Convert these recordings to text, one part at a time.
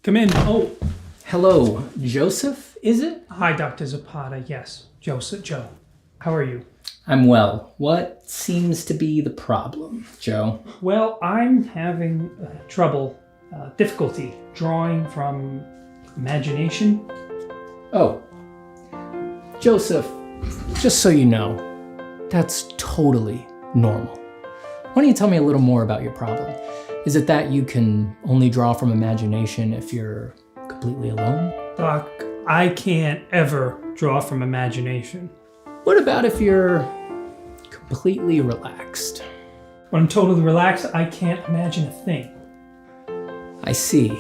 Come in. Oh. Hello, Joseph, is it? Hi, Dr. Zapata. Yes, Joe. How are you? I'm well. What seems to be the problem, Joe? Well, I'm having difficulty drawing from imagination. Oh, Joseph, just so you know, that's totally normal. Why don't you tell me a little more about your problem? Is it that you can only draw from imagination if you're completely alone? Doc, I can't ever draw from imagination. What about if you're completely relaxed? When I'm totally relaxed, I can't imagine a thing. I see.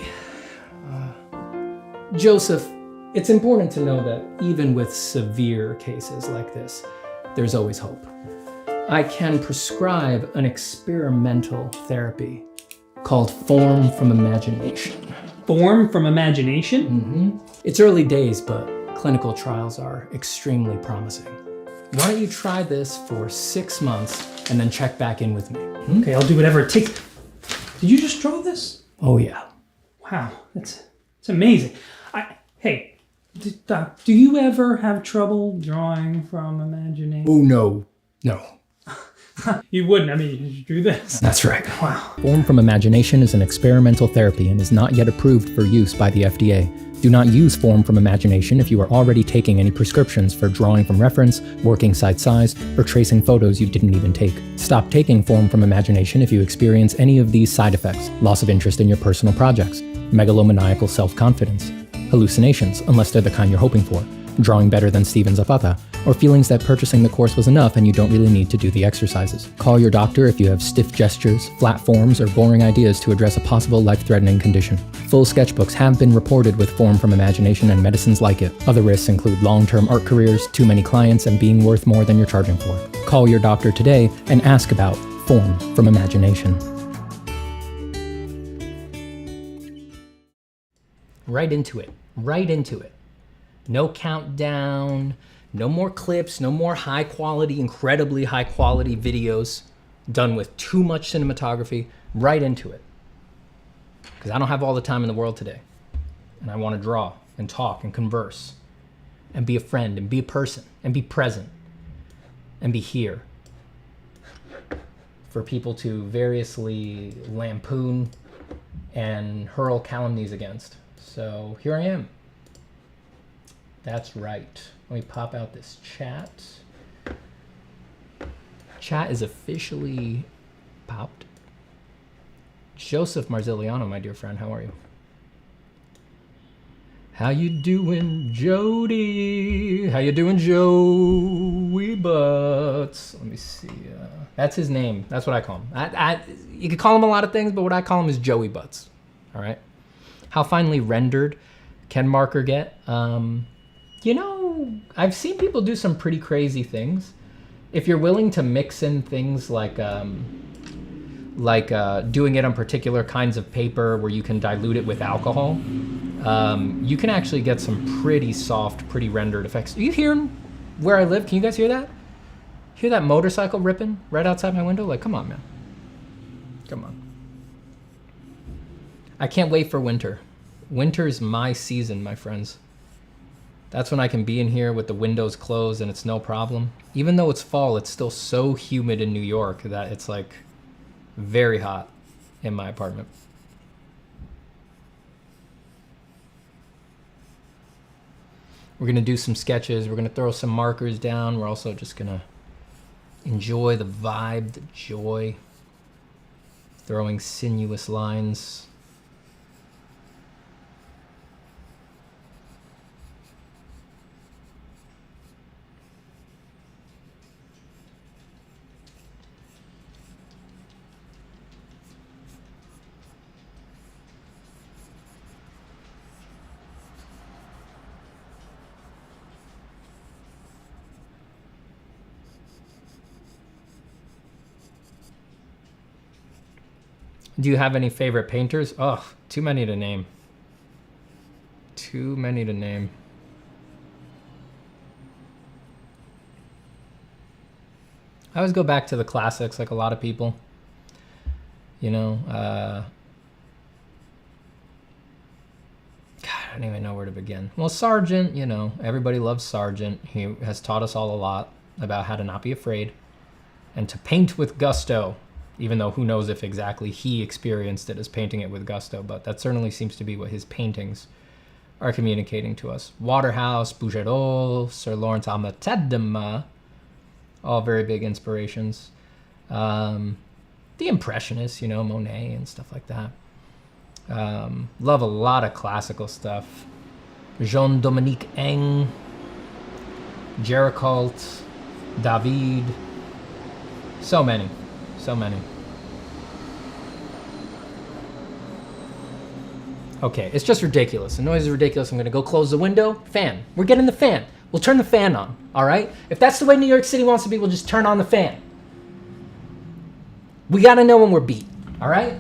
Joseph, it's important to know that even with severe cases like this, there's always hope. I can prescribe an experimental therapy called Form from Imagination. Form from imagination? Mm-hmm. It's early days, but clinical trials are extremely promising. Why don't you try this for 6 months and then check back in with me? Okay, I'll do whatever it takes. Did you just draw this? Oh yeah. Wow, it's amazing. Hey, Doc, do you ever have trouble drawing from imagination? Oh no. You wouldn't. I mean, you drew this. That's right. Wow. Form from Imagination is an experimental therapy and is not yet approved for use by the FDA. Do not use Form from Imagination if you are already taking any prescriptions for drawing from reference, working side size, or tracing photos you didn't even take. Stop taking Form from Imagination if you experience any of these side effects: loss of interest in your personal projects, megalomaniacal self-confidence, hallucinations, unless they're the kind you're hoping for, drawing better than Steven Zapata, or feelings that purchasing the course was enough and you don't really need to do the exercises. Call your doctor if you have stiff gestures, flat forms, or boring ideas to address a possible life-threatening condition. Full sketchbooks have been reported with Form from Imagination and medicines like it. Other risks include long-term art careers, too many clients, and being worth more than you're charging for. Call your doctor today and ask about Form from Imagination. Right into it. No countdown, no more clips, no more high quality, incredibly high quality videos done with too much cinematography. Right into it. Because I don't have all the time in the world today. And I want to draw and talk and converse and be a friend and be a person and be present and be here for people to variously lampoon and hurl calumnies against. So here I am. That's right. Let me pop out this chat. Chat is officially popped. Joseph Marziliano, my dear friend, how are you? How you doing, Jody? How you doing, Joey Butts? Let me see. That's his name. That's what I call him. You could call him a lot of things, but what I call him is Joey Butts. All right. How finely rendered can marker get? You know, I've seen people do some pretty crazy things. If you're willing to mix in things like doing it on particular kinds of paper where you can dilute it with alcohol, you can actually get some pretty soft, pretty rendered effects. Are you hearing where I live? Can you guys hear that? Hear that motorcycle ripping right outside my window? Like, come on, man. Come on. I can't wait for winter. Winter's my season, my friends. That's when I can be in here with the windows closed and it's no problem. Even though it's fall, it's still so humid in New York that it's like very hot in my apartment. We're gonna do some sketches. We're gonna throw some markers down. We're also just gonna enjoy the vibe, the joy, throwing sinuous lines. Do you have any favorite painters? Oh, too many to name. Too many to name. I always go back to the classics, like a lot of people. You know, don't even know where to begin. Well, Sargent, you know, everybody loves Sargent. He has taught us all a lot about how to not be afraid and to paint with gusto, even though who knows if exactly he experienced it as painting it with gusto, but that certainly seems to be what his paintings are communicating to us. Waterhouse, Bouguereau, Sir Lawrence Amatadema, all very big inspirations. The Impressionists, you know, Monet and stuff like that. Love a lot of classical stuff. Jean-Dominique Eng, Géricault, David. So many, so many. Okay, it's just ridiculous. The noise is ridiculous. I'm gonna go close the window. Fan. We're getting the fan. We'll turn the fan on, all right? If that's the way New York City wants to be, we'll just turn on the fan. We gotta know when we're beat, all right?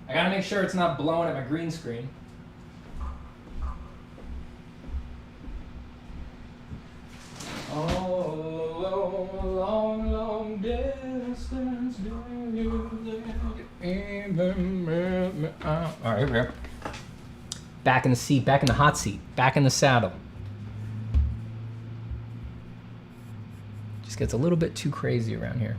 I gotta make sure it's not blowing at my green screen. Oh, long, long distance. All right, here we go. Back in the seat, back in the hot seat, back in the saddle. Just gets a little bit too crazy around here.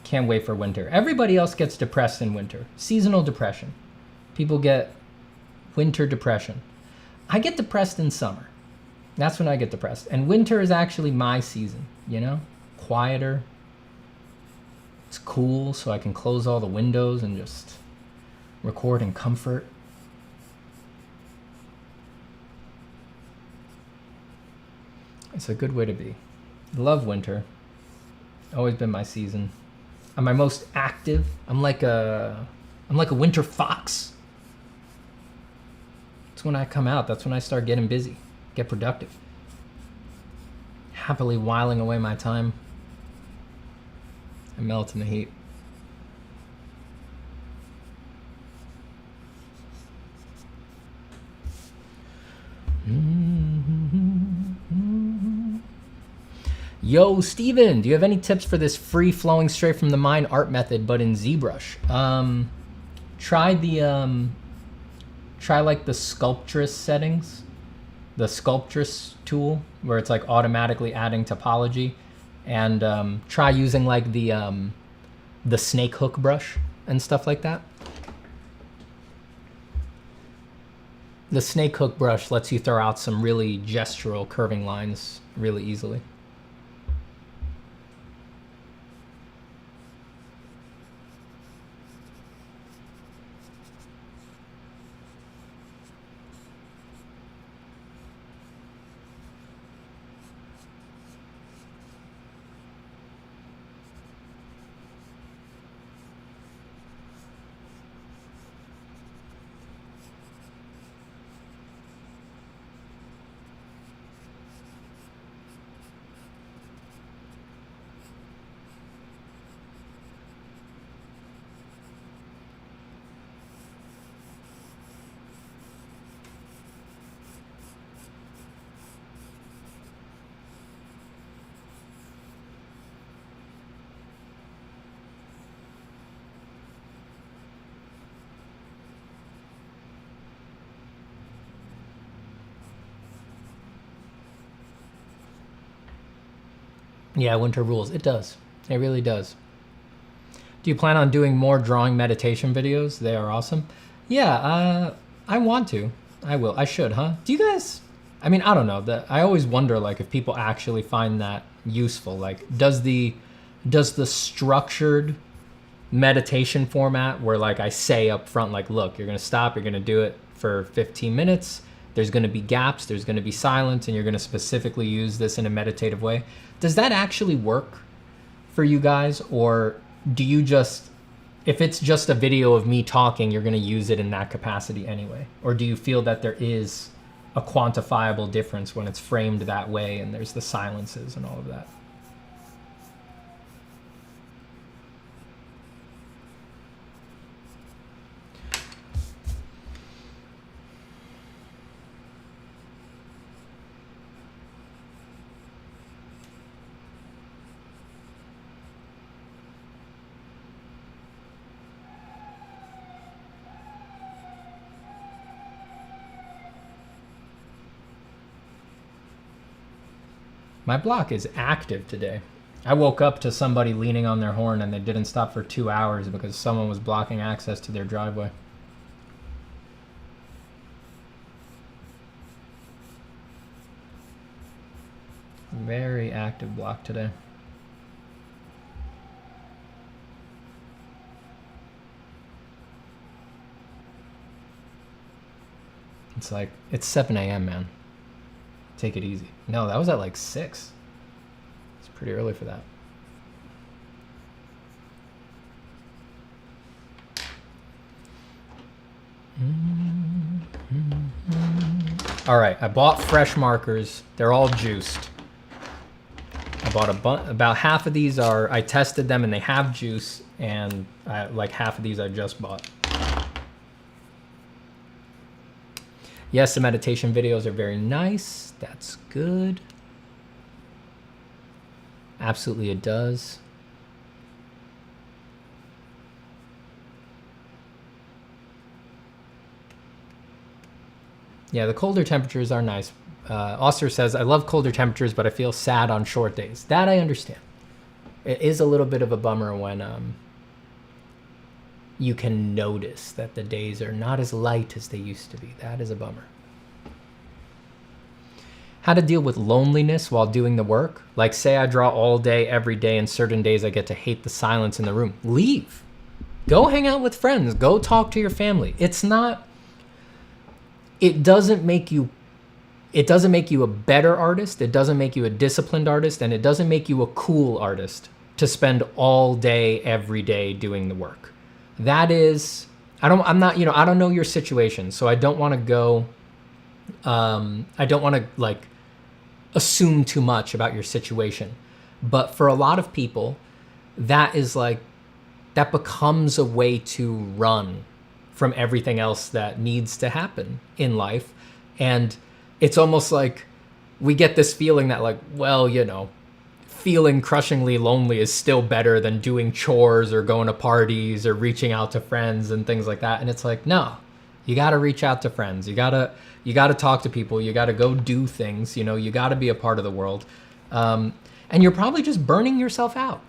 Can't wait for winter. Everybody else gets depressed in winter. Seasonal depression. People get winter depression. I get depressed in summer. That's when I get depressed. And winter is actually my season, you know? Quieter. It's cool, so I can close all the windows and just record in comfort. It's a good way to be. Love winter. Always been my season. I'm my most active. I'm like a winter fox. That's when I come out. That's when I start getting busy, get productive. Happily whiling away my time. I melt in the heat. Yo, Steven, do you have any tips for this free flowing straight from the mind art method, but in ZBrush? Try like the Sculptress settings, the Sculptress tool, where it's like automatically adding topology, and try using like the snake hook brush and stuff like that. The snake hook brush lets you throw out some really gestural curving lines really easily. Yeah, winter rules. It does. It really does. Do you plan on doing more drawing meditation videos? They are awesome. Yeah, I want to. I will. I should, huh? Do you guys... I mean, I don't know. I always wonder, like, if people actually find that useful. Like, does the structured meditation format where, like, I say up front, like, look, you're going to stop, you're going to do it for 15 minutes. There's going to be gaps, there's going to be silence, and you're going to specifically use this in a meditative way. Does that actually work for you guys? Or do you just, if it's just a video of me talking, you're going to use it in that capacity anyway? Or do you feel that there is a quantifiable difference when it's framed that way and there's the silences and all of that? My block is active today. I woke up to somebody leaning on their horn and they didn't stop for 2 hours because someone was blocking access to their driveway. Very active block today. It's like, it's 7 a.m., man. Take it easy. No, that was at like 6. It's pretty early for that. All right, I bought fresh markers. They're all juiced. I bought about half of these I tested them and they have juice, and like half of these I just bought. Yes, the meditation videos are very nice. That's good. Absolutely it does. Yeah, the colder temperatures are nice. Oster says, I love colder temperatures, but I feel sad on short days. That I understand. It is a little bit of a bummer when you can notice that the days are not as light as they used to be. That is a bummer. How to deal with loneliness while doing the work. Like, say I draw all day, every day, and certain days I get to hate the silence in the room. Leave. Go hang out with friends. Go talk to your family. It's not... It doesn't make you a better artist. It doesn't make you a disciplined artist, and it doesn't make you a cool artist to spend all day, every day doing the work. That is, I don't know your situation, so I don't want to go, I don't want to like assume too much about your situation. But for a lot of people, that becomes a way to run from everything else that needs to happen in life. And it's almost like we get this feeling that like, well, feeling crushingly lonely is still better than doing chores or going to parties or reaching out to friends and things like that. And it's like, no, you got to reach out to friends. You got to talk to people. You got to go do things. You got to be a part of the world. And you're probably just burning yourself out.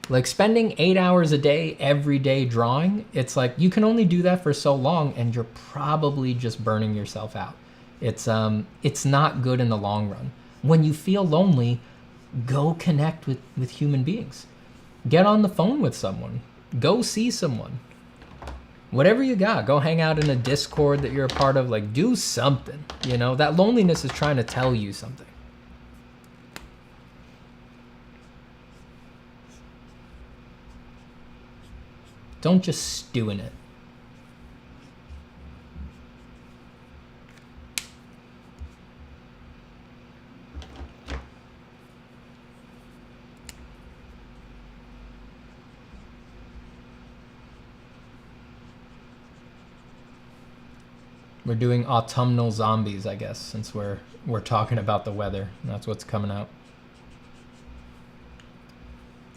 Like spending 8 hours a day, every day drawing, it's like you can only do that for so long and you're probably just burning yourself out. It's not good in the long run. When you feel lonely, go connect with human beings. Get on the phone with someone. Go see someone. Whatever you got, go hang out in a Discord that you're a part of. Like, do something. That loneliness is trying to tell you something. Don't just stew in it. We're doing autumnal zombies, I guess, since we're talking about the weather. That's what's coming out.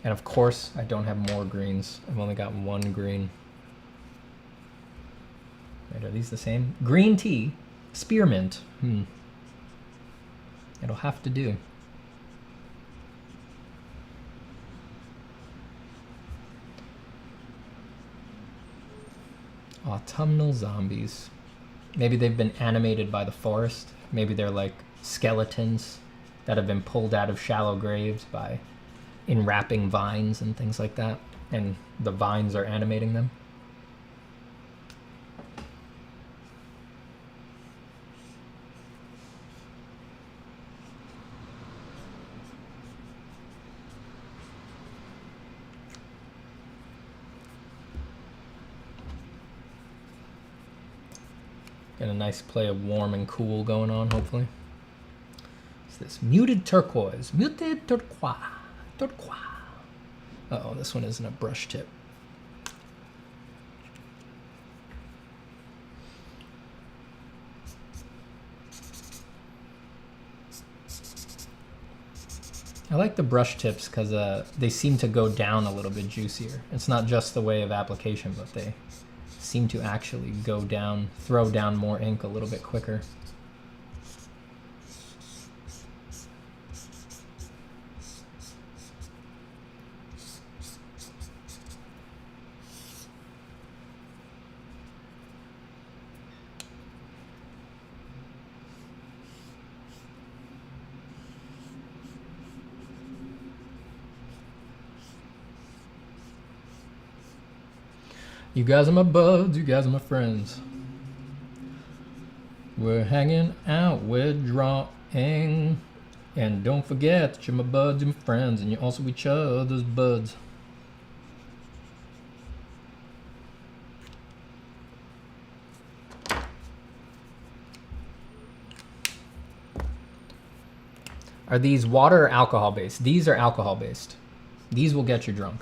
And of course, I don't have more greens. I've only got one green. Wait, are these the same? Green tea, spearmint. It'll have to do. Autumnal zombies. Maybe they've been animated by the forest. Maybe they're like skeletons that have been pulled out of shallow graves by enwrapping vines and things like that, and the vines are animating them. Got a nice play of warm and cool going on, hopefully. It's this muted turquoise. Muted turquoise. Turquoise. Uh-oh, this one isn't a brush tip. I like the brush tips because they seem to go down a little bit juicier. It's not just the way of application, but they seem to actually go down, throw down more ink a little bit quicker. You guys are my buds, you guys are my friends. We're hanging out, we're drawing. And don't forget that you're my buds, you're my friends, and you're also each other's buds. Are these water or alcohol based? These are alcohol based. These will get you drunk.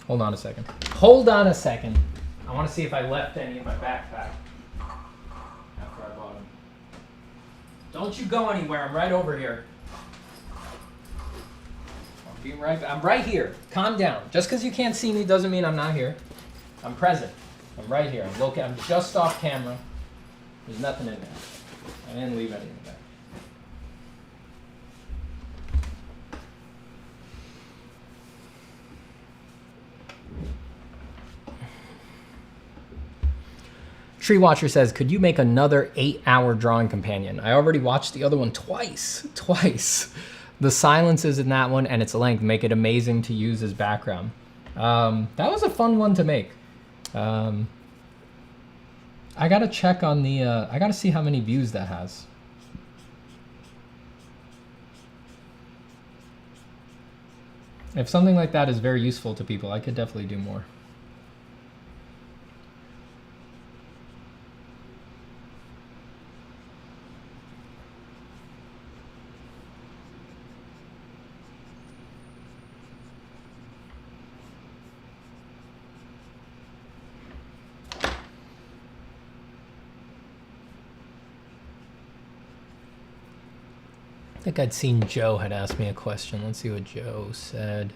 Hold on a second. Hold on a second. I want to see if I left any in my backpack after I bought them. Don't you go anywhere. I'm right over here. I'm right here. Calm down. Just because you can't see me doesn't mean I'm not here. I'm present. I'm right here. I'm just off camera. There's nothing in there. I didn't leave anything there. Tree Watcher says, could you make another 8-hour drawing companion? I already watched the other one twice. The silences in that one and its length make it amazing to use as background. That was a fun one to make. I gotta check on the, I gotta see how many views that has. If something like that is very useful to people, I could definitely do more. I think I'd seen Joe had asked me a question. Let's see what Joe said.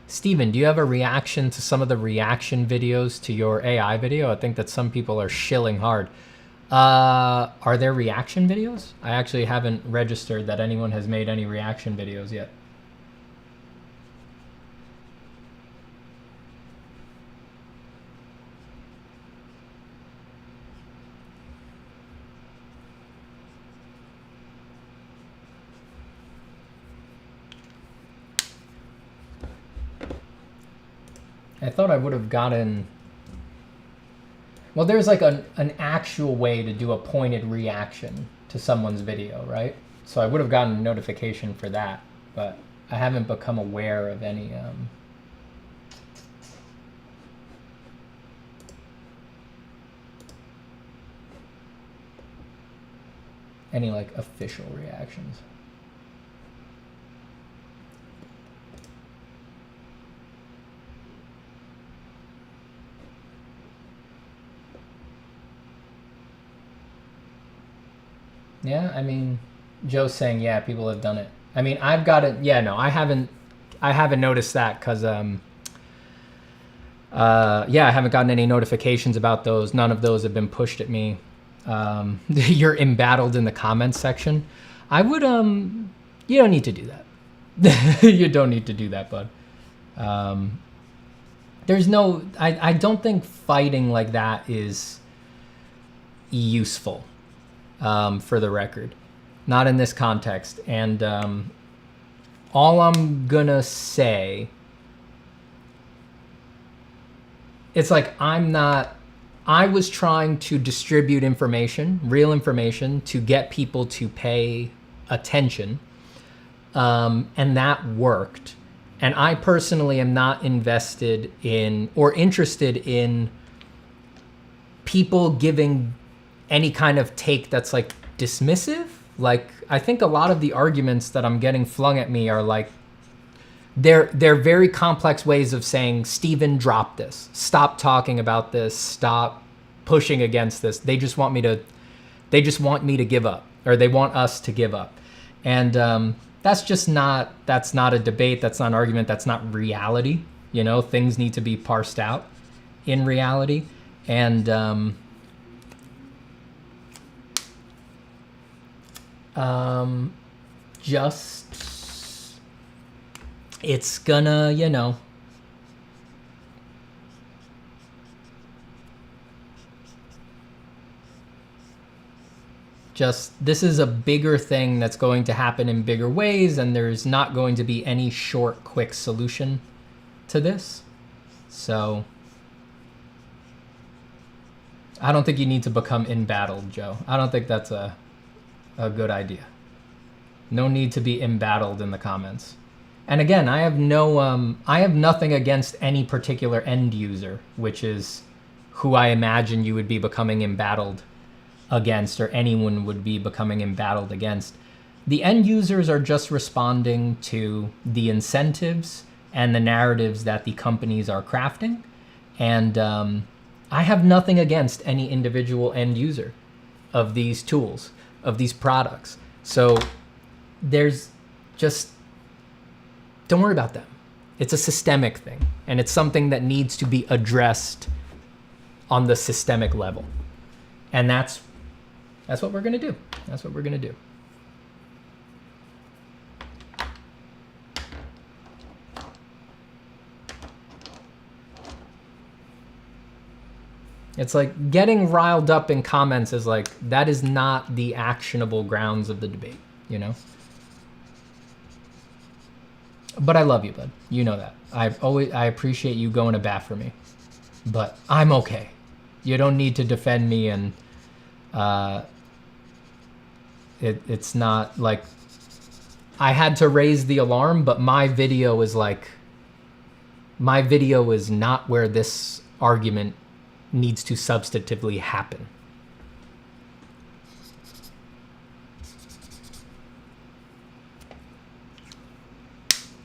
Steven, do you have a reaction to some of the reaction videos to your AI video? I think that some people are shilling hard. Are there reaction videos? I actually haven't registered that anyone has made any reaction videos yet. I thought I would have gotten, well, there's like an actual way to do a pointed reaction to someone's video, right? So I would have gotten a notification for that, but I haven't become aware of any like official reactions. Yeah, I mean, Joe's saying, yeah, people have done it. I mean, I've got it. Yeah, no, I haven't noticed that because, yeah, I haven't gotten any notifications about those. None of those have been pushed at me. You're embattled in the comments section. I would, you don't need to do that. You don't need to do that, bud. There's no, I don't think fighting like that is useful. For the record, not in this context. And all I'm gonna say, it's like I was trying to distribute information, real information, to get people to pay attention, and that worked. And I personally am not invested in or interested in people giving any kind of take that's like dismissive. Like, I think a lot of the arguments that I'm getting flung at me are like, they're very complex ways of saying, Steven, drop this. Stop talking about this. Stop pushing against this. They just want me to give up, or they want us to give up. And that's not a debate. That's not an argument. That's not reality. You know, things need to be parsed out in reality. And it's gonna, you know, just, this is a bigger thing that's going to happen in bigger ways, and there's not going to be any short, quick solution to this. So I don't think you need to become embattled, Joe. I don't think that's a good idea. No need to be embattled in the comments. And again, I have nothing against any particular end user, which is who I imagine you would be becoming embattled against, or anyone would be becoming embattled against. The end users are just responding to the incentives and the narratives that the companies are crafting. And I have nothing against any individual end user of these tools, of these products. So there's just, don't worry about them. It's a systemic thing, and it's something that needs to be addressed on the systemic level. And that's what we're gonna do. That's what we're gonna do. It's like getting riled up in comments is like, that is not the actionable grounds of the debate, you know? But I love you, bud. You know that. I appreciate you going to bat for me. But I'm okay. You don't need to defend me, and it's not like I had to raise the alarm, but my video is not where this argument needs to substantively happen.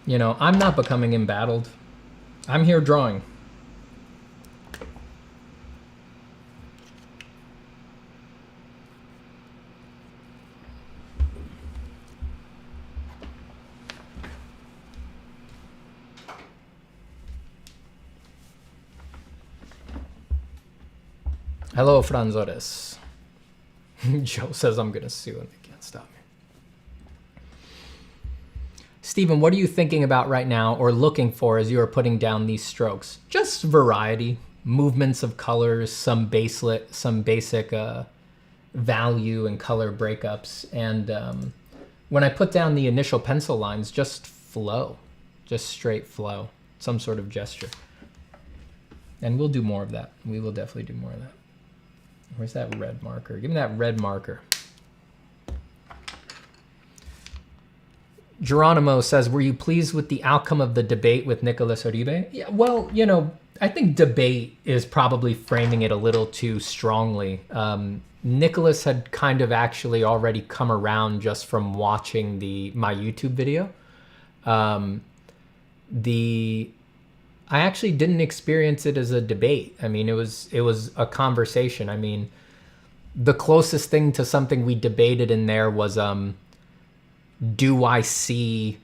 You know, I'm not becoming embattled. I'm here drawing. Hello, Franzores. Joe says I'm gonna sue and they can't stop me. Steven, what are you thinking about right now or looking for as you are putting down these strokes? Just variety, movements of colors, some basic value and color breakups. And when I put down the initial pencil lines, just flow, just straight flow, some sort of gesture. And we'll do more of that. We will definitely do more of that. Where's that red marker? Give me that red marker. Geronimo says, were you pleased with the outcome of the debate with Nicholas Uribe? Yeah, well, you know, I think debate is probably framing it a little too strongly. Nicholas had kind of actually already come around just from watching my YouTube video. I actually didn't experience it as a debate. I mean, it was a conversation. I mean, the closest thing to something we debated in there was, do I see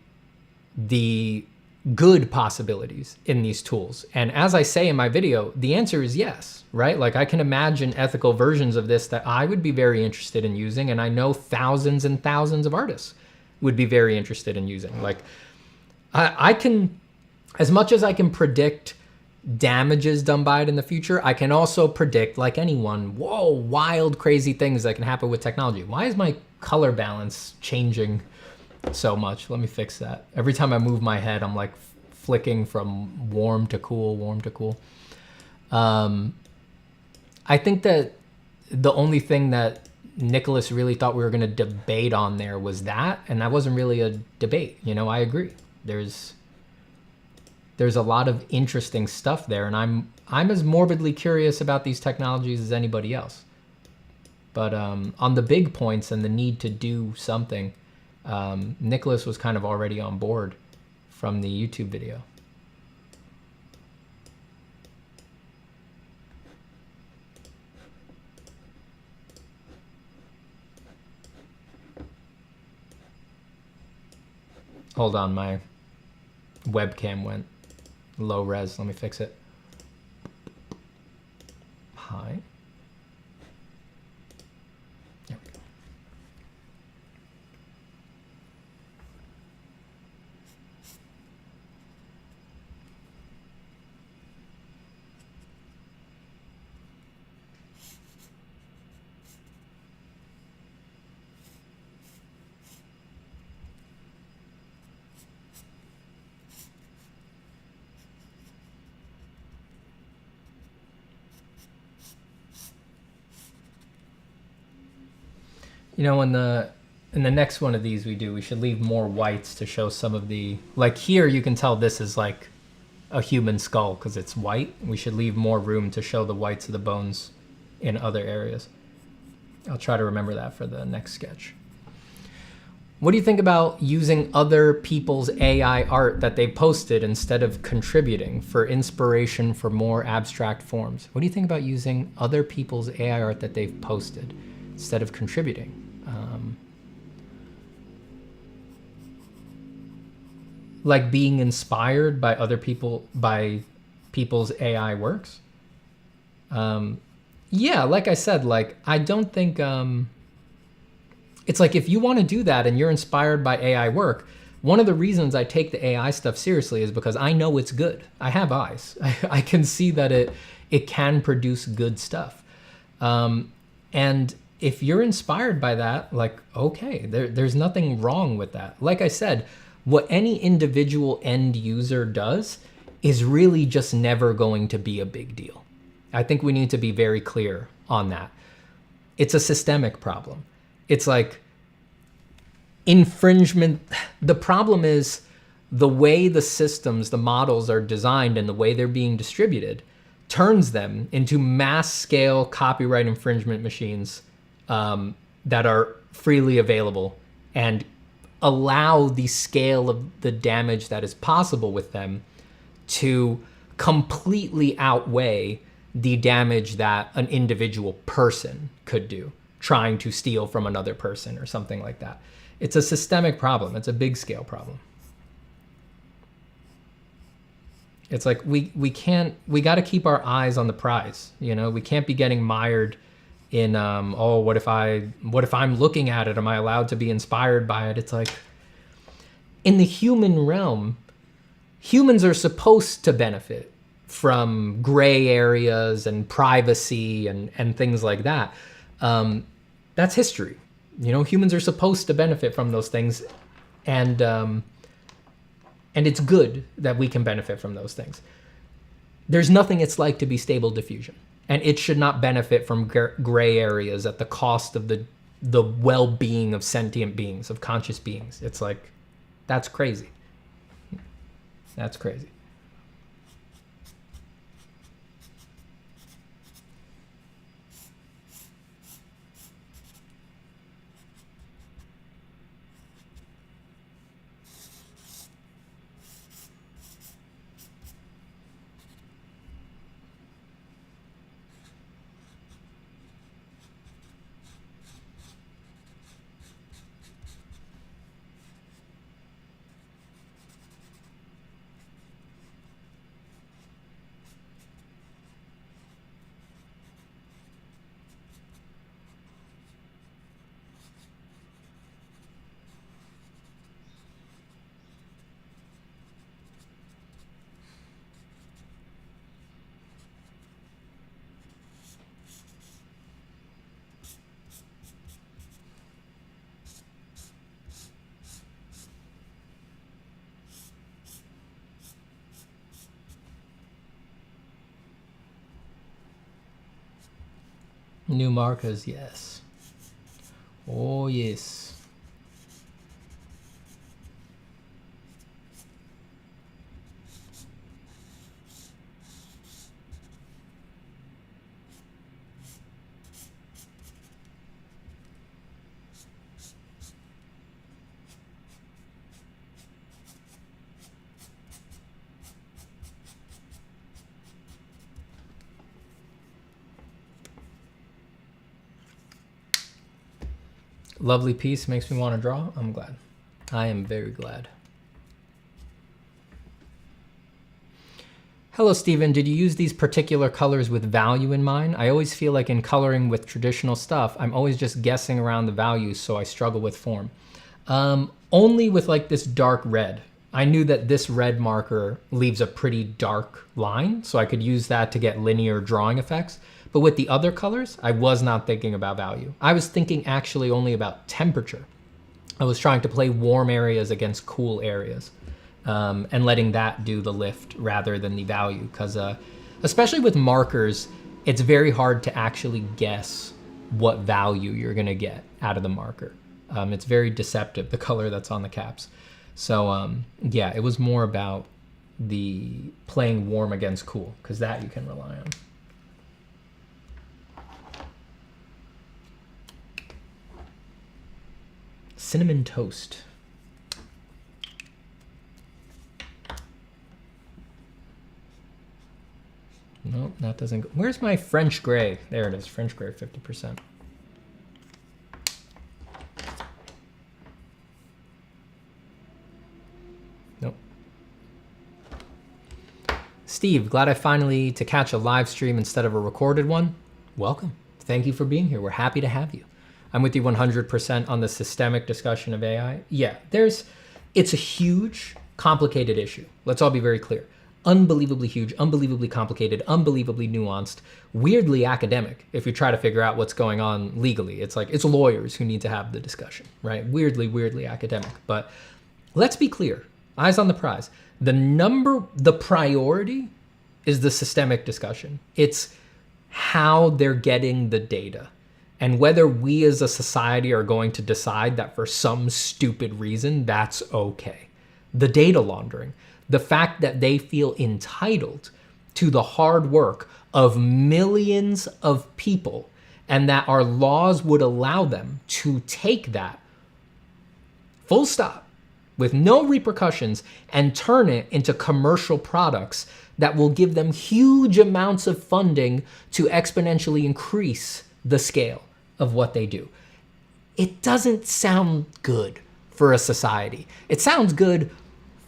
the good possibilities in these tools? And as I say in my video, the answer is yes, right? Like, I can imagine ethical versions of this that I would be very interested in using, and I know thousands and thousands of artists would be very interested in using. Like, I can, as much as I can predict damages done by it in the future, I can also predict, like anyone, whoa, wild, crazy things that can happen with technology. Why is my color balance changing so much? Let me fix that. Every time I move my head, I'm like flicking from warm to cool, warm to cool. I think that the only thing that Nicholas really thought we were going to debate on there was that, and that wasn't really a debate. You know, I agree. There's a lot of interesting stuff there, and I'm as morbidly curious about these technologies as anybody else. But on the big points and the need to do something, Nicholas was kind of already on board from the YouTube video. Hold on, my webcam went low res. Let me fix it. Hi. There we go. You know, in the next one of these we should leave more whites to show some of the, like here you can tell this is like a human skull because it's white. We should leave more room to show the whites of the bones in other areas. I'll try to remember that for the next sketch. What do you think about using other people's AI art that they posted instead of contributing for inspiration for more abstract forms? What do you think about using other people's AI art that they've posted instead of contributing? Like being inspired by other people, by people's AI works? Yeah, like I said, like I don't think, it's like if you want to do that and you're inspired by AI work, one of the reasons I take the AI stuff seriously is because I know it's good. I have eyes. I can see that it can produce good stuff. And if you're inspired by that, like, okay, there's nothing wrong with that. Like I said, what any individual end user does is really just never going to be a big deal. I think we need to be very clear on that. It's a systemic problem. It's like infringement. The problem is the way the systems, the models are designed and the way they're being distributed turns them into mass scale copyright infringement machines that are freely available and allow the scale of the damage that is possible with them to completely outweigh the damage that an individual person could do trying to steal from another person or something like that. It's a systemic problem. It's a big scale problem. It's like we got to keep our eyes on the prize. You know, we can't be getting mired in oh, what if I'm looking at it? Am I allowed to be inspired by it? It's like in the human realm, humans are supposed to benefit from gray areas and privacy and things like that. That's history. You know, humans are supposed to benefit from those things, and it's good that we can benefit from those things. There's nothing it's like to be stable diffusion, and it should not benefit from gray areas at the cost of the well-being of sentient beings, of conscious beings. It's like, that's crazy. That's crazy. New markers, yes. Oh, yes. Lovely piece, makes me want to draw. I'm glad. I am very glad. Hello, Steven. Did you use these particular colors with value in mind? I always feel like in coloring with traditional stuff, I'm always just guessing around the values, so I struggle with form. Only with like this dark red. I knew that this red marker leaves a pretty dark line, so I could use that to get linear drawing effects. But with the other colors, I was not thinking about value. I was thinking actually only about temperature. I was trying to play warm areas against cool areas and letting that do the lift rather than the value. Because especially with markers, it's very hard to actually guess what value you're gonna get out of the marker. It's very deceptive, the color that's on the caps. So yeah, it was more about the playing warm against cool, because that you can rely on. Cinnamon toast. No, that doesn't go. Where's my French gray? There it is, French gray, 50%. Nope. Steve, glad I finally to catch a live stream instead of a recorded one. Welcome. Thank you for being here. We're happy to have you. I'm with you 100% on the systemic discussion of AI. Yeah, it's a huge, complicated issue. Let's all be very clear. Unbelievably huge, unbelievably complicated, unbelievably nuanced, weirdly academic if you try to figure out what's going on legally. It's like, it's lawyers who need to have the discussion, right? Weirdly academic. But let's be clear, eyes on the prize. The priority is the systemic discussion. It's how they're getting the data and whether we as a society are going to decide that for some stupid reason, that's okay. The data laundering. The fact that they feel entitled to the hard work of millions of people and that our laws would allow them to take that full stop with no repercussions and turn it into commercial products that will give them huge amounts of funding to exponentially increase the scale of what they do. It doesn't sound good for a society. It sounds good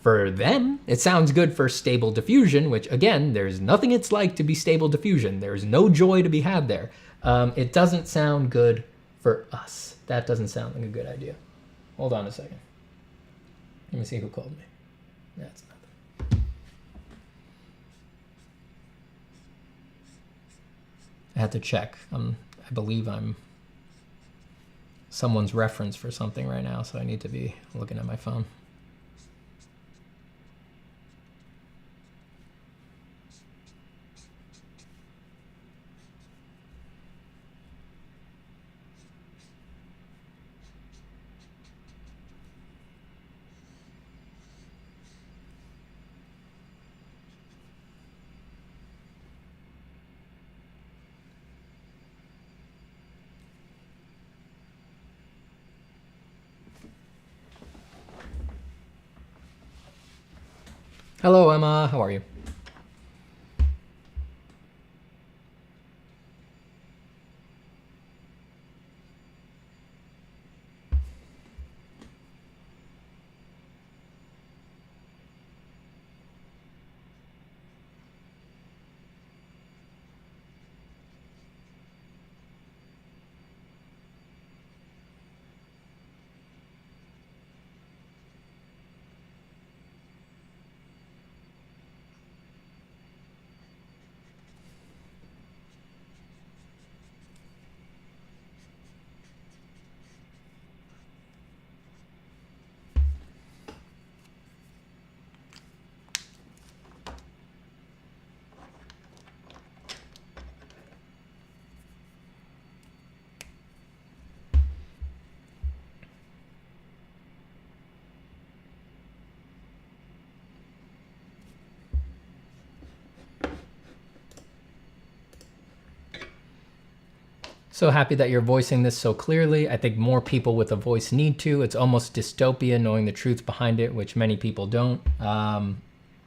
for them. It sounds good for stable diffusion, which again, there's nothing it's like to be stable diffusion. There's no joy to be had there. It doesn't sound good for us. That doesn't sound like a good idea. Hold on a second. Let me see who called me. That's nothing. I had to check. I believe I'm someone's reference for something right now, so I need to be looking at my phone. Hello, Emma. How are you? So happy that you're voicing this so clearly. I think more people with a voice need to. It's almost dystopia knowing the truth behind it, which many people don't.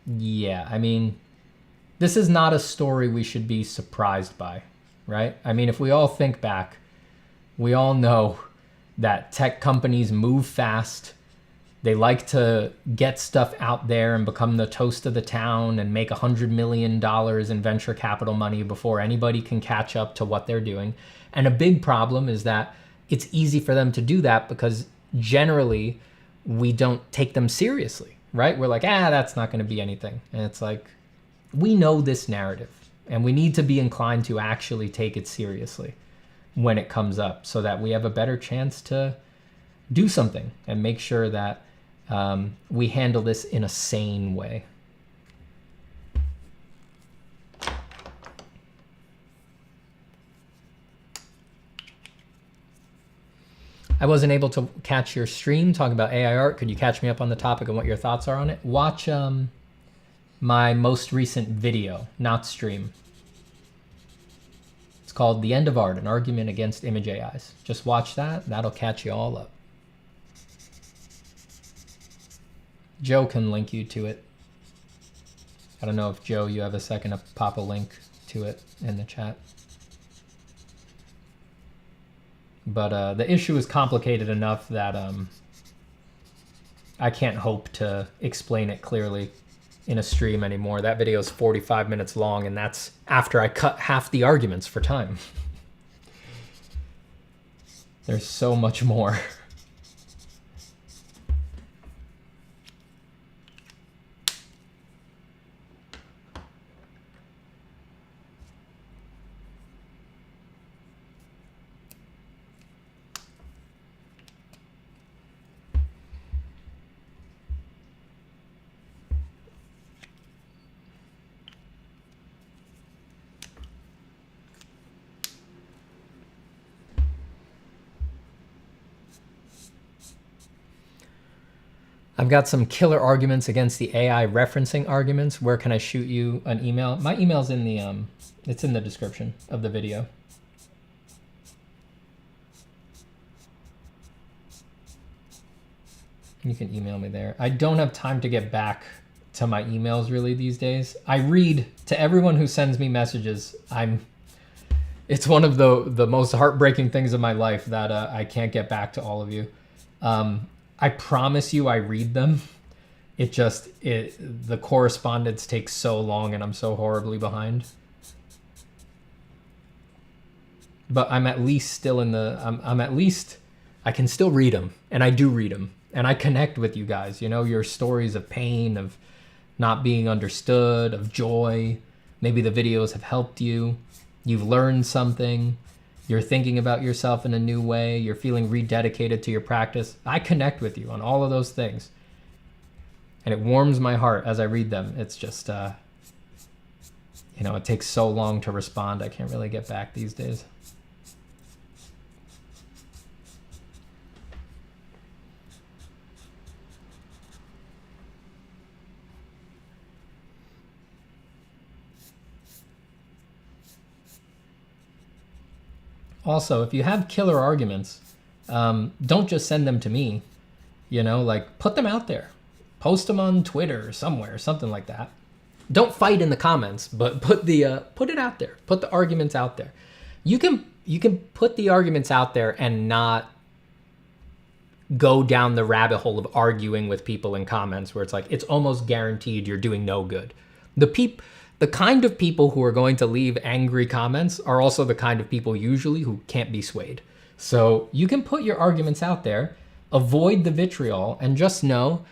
Yeah, I mean, this is not a story we should be surprised by, right? I mean, if we all think back, we all know that tech companies move fast. They like to get stuff out there and become the toast of the town and make $100 million in venture capital money before anybody can catch up to what they're doing. And a big problem is that it's easy for them to do that because generally we don't take them seriously, right? We're like, that's not going to be anything. And it's like, we know this narrative and we need to be inclined to actually take it seriously when it comes up so that we have a better chance to do something and make sure that we handle this in a sane way. I wasn't able to catch your stream talking about AI art. Could you catch me up on the topic and what your thoughts are on it? Watch my most recent video, not stream. It's called The End of Art, an Argument Against Image AIs. Just watch that. That'll catch you all up. Joe can link you to it. I don't know if, Joe, you have a second to pop a link to it in the chat. But the issue is complicated enough that I can't hope to explain it clearly in a stream anymore. That video is 45 minutes long, and that's after I cut half the arguments for time. There's so much more. I've got some killer arguments against the AI referencing arguments. Where can I shoot you an email? My email's in the it's in the description of the video. You can email me there. I don't have time to get back to my emails really these days. I read to everyone who sends me messages. It's one of the most heartbreaking things in my life that I can't get back to all of you. I promise you I read them. The correspondence takes so long and I'm so horribly behind. But I'm at least still in the, I'm at least, I can still read them, and I do read them. And I connect with you guys, you know, your stories of pain, of not being understood, of joy. Maybe the videos have helped you. You've learned something. You're thinking about yourself in a new way. You're feeling rededicated to your practice. I connect with you on all of those things. And it warms my heart as I read them. It's just, you know, it takes so long to respond. I can't really get back these days. Also, if you have killer arguments, don't just send them to me, you know, like put them out there, post them on Twitter or somewhere, something like that. Don't fight in the comments, but put it out there, put the arguments out there. You can put the arguments out there and not go down the rabbit hole of arguing with people in comments where it's like, it's almost guaranteed you're doing no good. The kind of people who are going to leave angry comments are also the kind of people usually who can't be swayed. So you can put your arguments out there, avoid the vitriol, and just know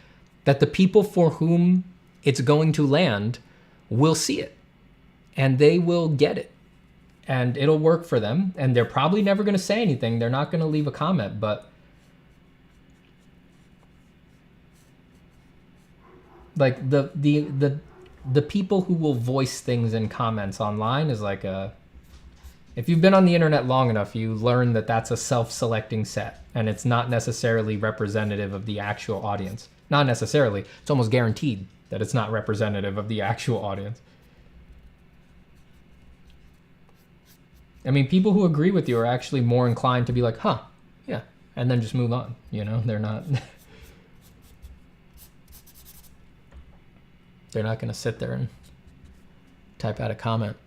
that the people for whom it's going to land will see it and they will get it and it'll work for them. And they're probably never going to say anything. They're not going to leave a comment, but like the people who will voice things in comments online is like if you've been on the internet long enough, you learn that that's a self-selecting set and it's not necessarily representative of the actual audience. Not necessarily, it's almost guaranteed that it's not representative of the actual audience. I mean, people who agree with you are actually more inclined to be like, huh, yeah, and then just move on, you know, they're not... They're not going to sit there and type out a comment.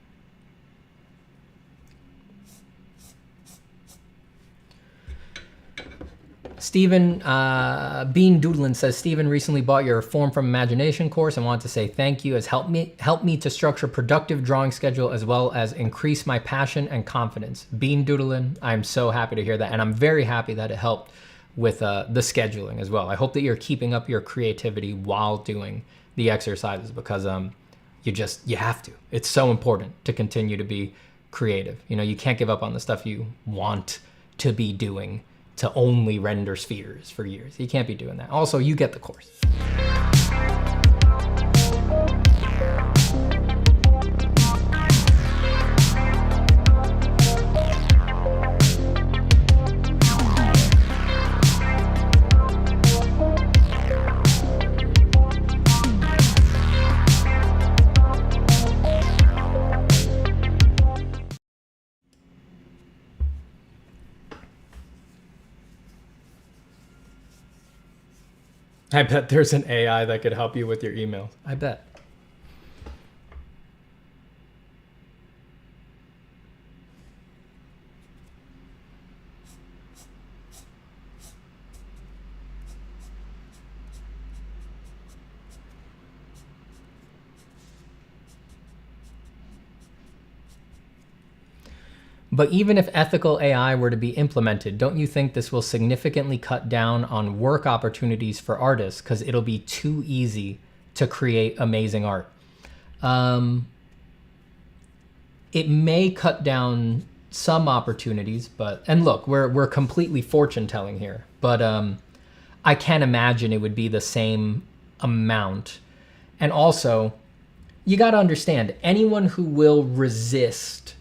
Stephen Bean Doodlin says, Stephen recently bought your Form from Imagination course and wanted to say thank you. Has helped me to structure productive drawing schedule as well as increase my passion and confidence. Bean Doodlin, I'm so happy to hear that. And I'm very happy that it helped with the scheduling as well. I hope that you're keeping up your creativity while doing the exercises because you have to. It's so important to continue to be creative. You know, you can't give up on the stuff you want to be doing to only render spheres for years. You can't be doing that. Also, you get the course. I bet there's an AI that could help you with your emails. I bet. But even if ethical AI were to be implemented, don't you think this will significantly cut down on work opportunities for artists because it'll be too easy to create amazing art? It may cut down some opportunities, but, and look, we're completely fortune telling here, but I can't imagine it would be the same amount. And also, you got to understand, anyone who will resist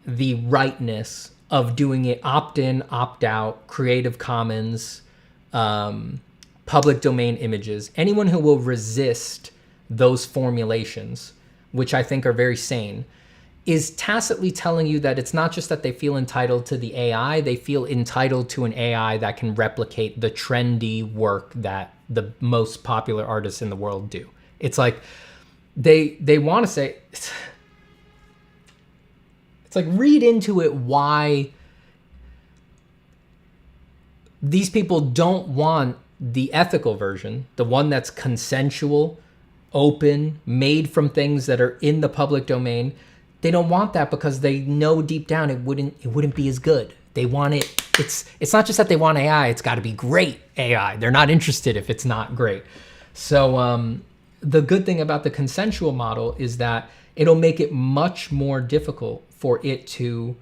the rightness of doing it opt-in, opt-out, Creative Commons, public domain images, anyone who will resist those formulations, which I think are very sane, is tacitly telling you that it's not just that they feel entitled to the AI, they feel entitled to an AI that can replicate the trendy work that the most popular artists in the world do. It's like they want to say... It's like, read into it why these people don't want the ethical version, the one that's consensual, open, made from things that are in the public domain. They don't want that because they know deep down it wouldn't be as good. They want it. It's not just that they want AI, it's got to be great AI. They're not interested if it's not great. So the good thing about the consensual model is that it'll make it much more difficult for it to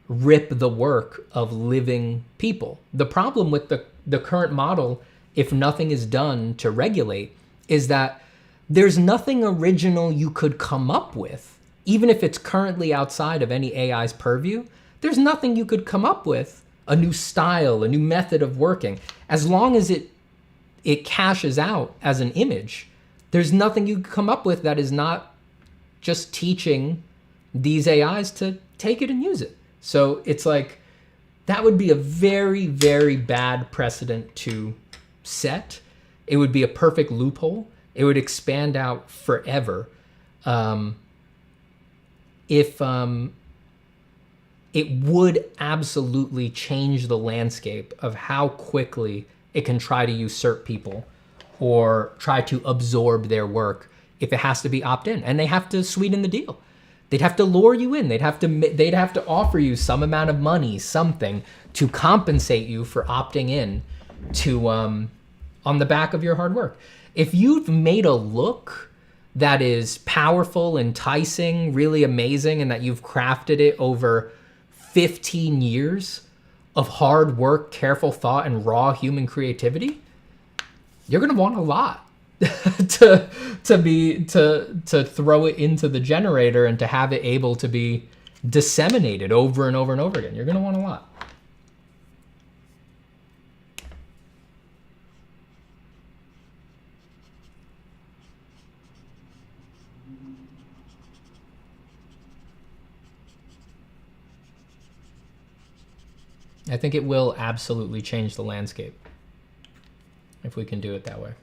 rip the work of living people. The problem with the current model, if nothing is done to regulate, is that there's nothing original you could come up with. Even if it's currently outside of any AI's purview, there's nothing you could come up with, a new style, a new method of working. As long as it cashes out as an image, there's nothing you could come up with that is not just teaching these AIs to take it and use it. So it's like, that would be a very, very bad precedent to set. It would be a perfect loophole. It would expand out forever. It would absolutely change the landscape of how quickly it can try to usurp people or try to absorb their work if it has to be opt-in. And they have to sweeten the deal. They'd have to lure you in. They'd have to offer you some amount of money, something, to compensate you for opting in to on the back of your hard work. If you've made a look that is powerful, enticing, really amazing, and that you've crafted it over 15 years of hard work, careful thought, and raw human creativity, you're gonna want a lot to throw it into the generator and to have it able to be disseminated over and over and over again. You're gonna want a lot. I think it will absolutely change the landscape if we can do it that way.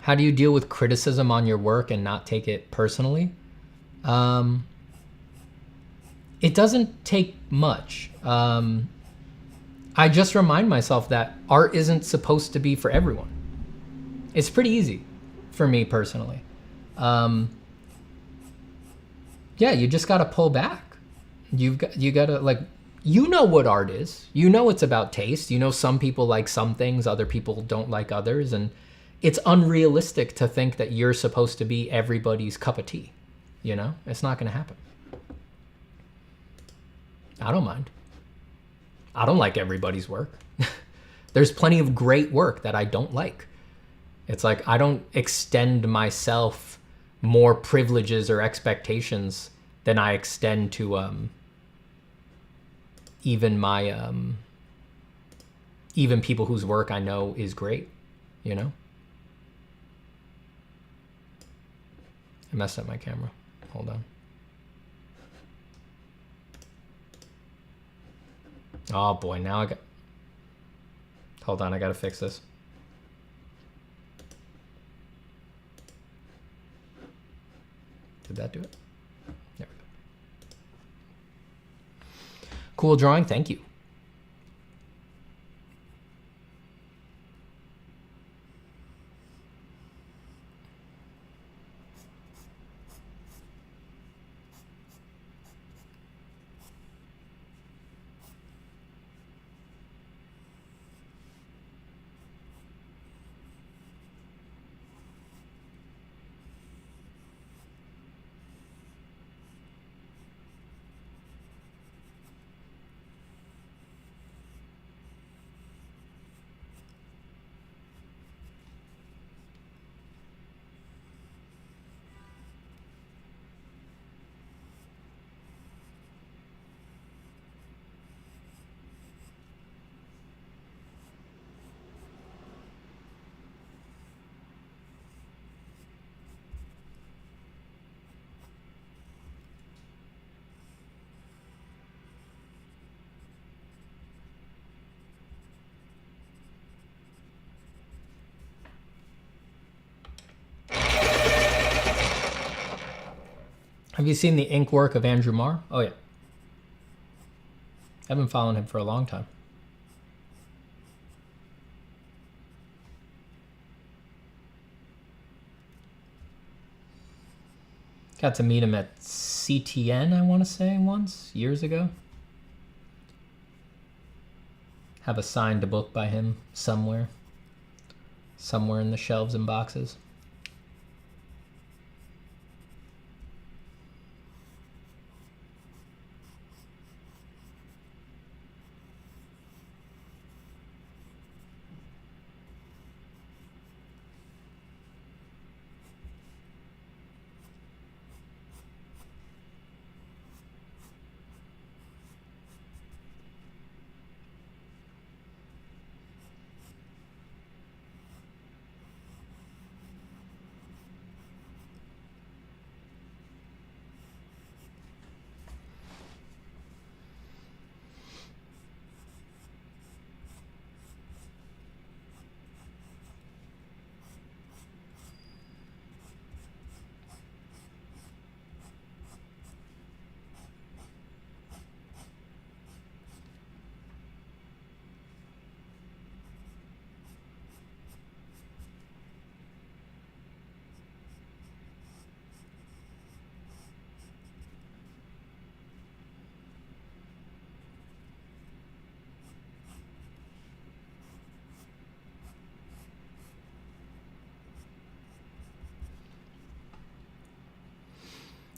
How do you deal with criticism on your work and not take it personally? It doesn't take much. I just remind myself that art isn't supposed to be for everyone. It's pretty easy for me personally. Yeah, you just got to pull back. You got to, like, you know what art is. You know it's about taste. You know some people like some things, other people don't like others, and it's unrealistic to think that you're supposed to be everybody's cup of tea. You know, it's not going to happen. I don't mind. I don't like everybody's work. There's plenty of great work that I don't like. It's like, I don't extend myself more privileges or expectations than I extend to even my even people whose work I know is great, you know? I messed up my camera. Hold on. Oh boy, now I got... Hold on, I gotta fix this. Did that do it? There we go. Cool drawing, thank you. Have you seen the ink work of Andrew Marr? Oh yeah. I've been following him for a long time. Got to meet him at CTN, I want to say, once, years ago. Have a signed book by him somewhere. Somewhere in the shelves and boxes.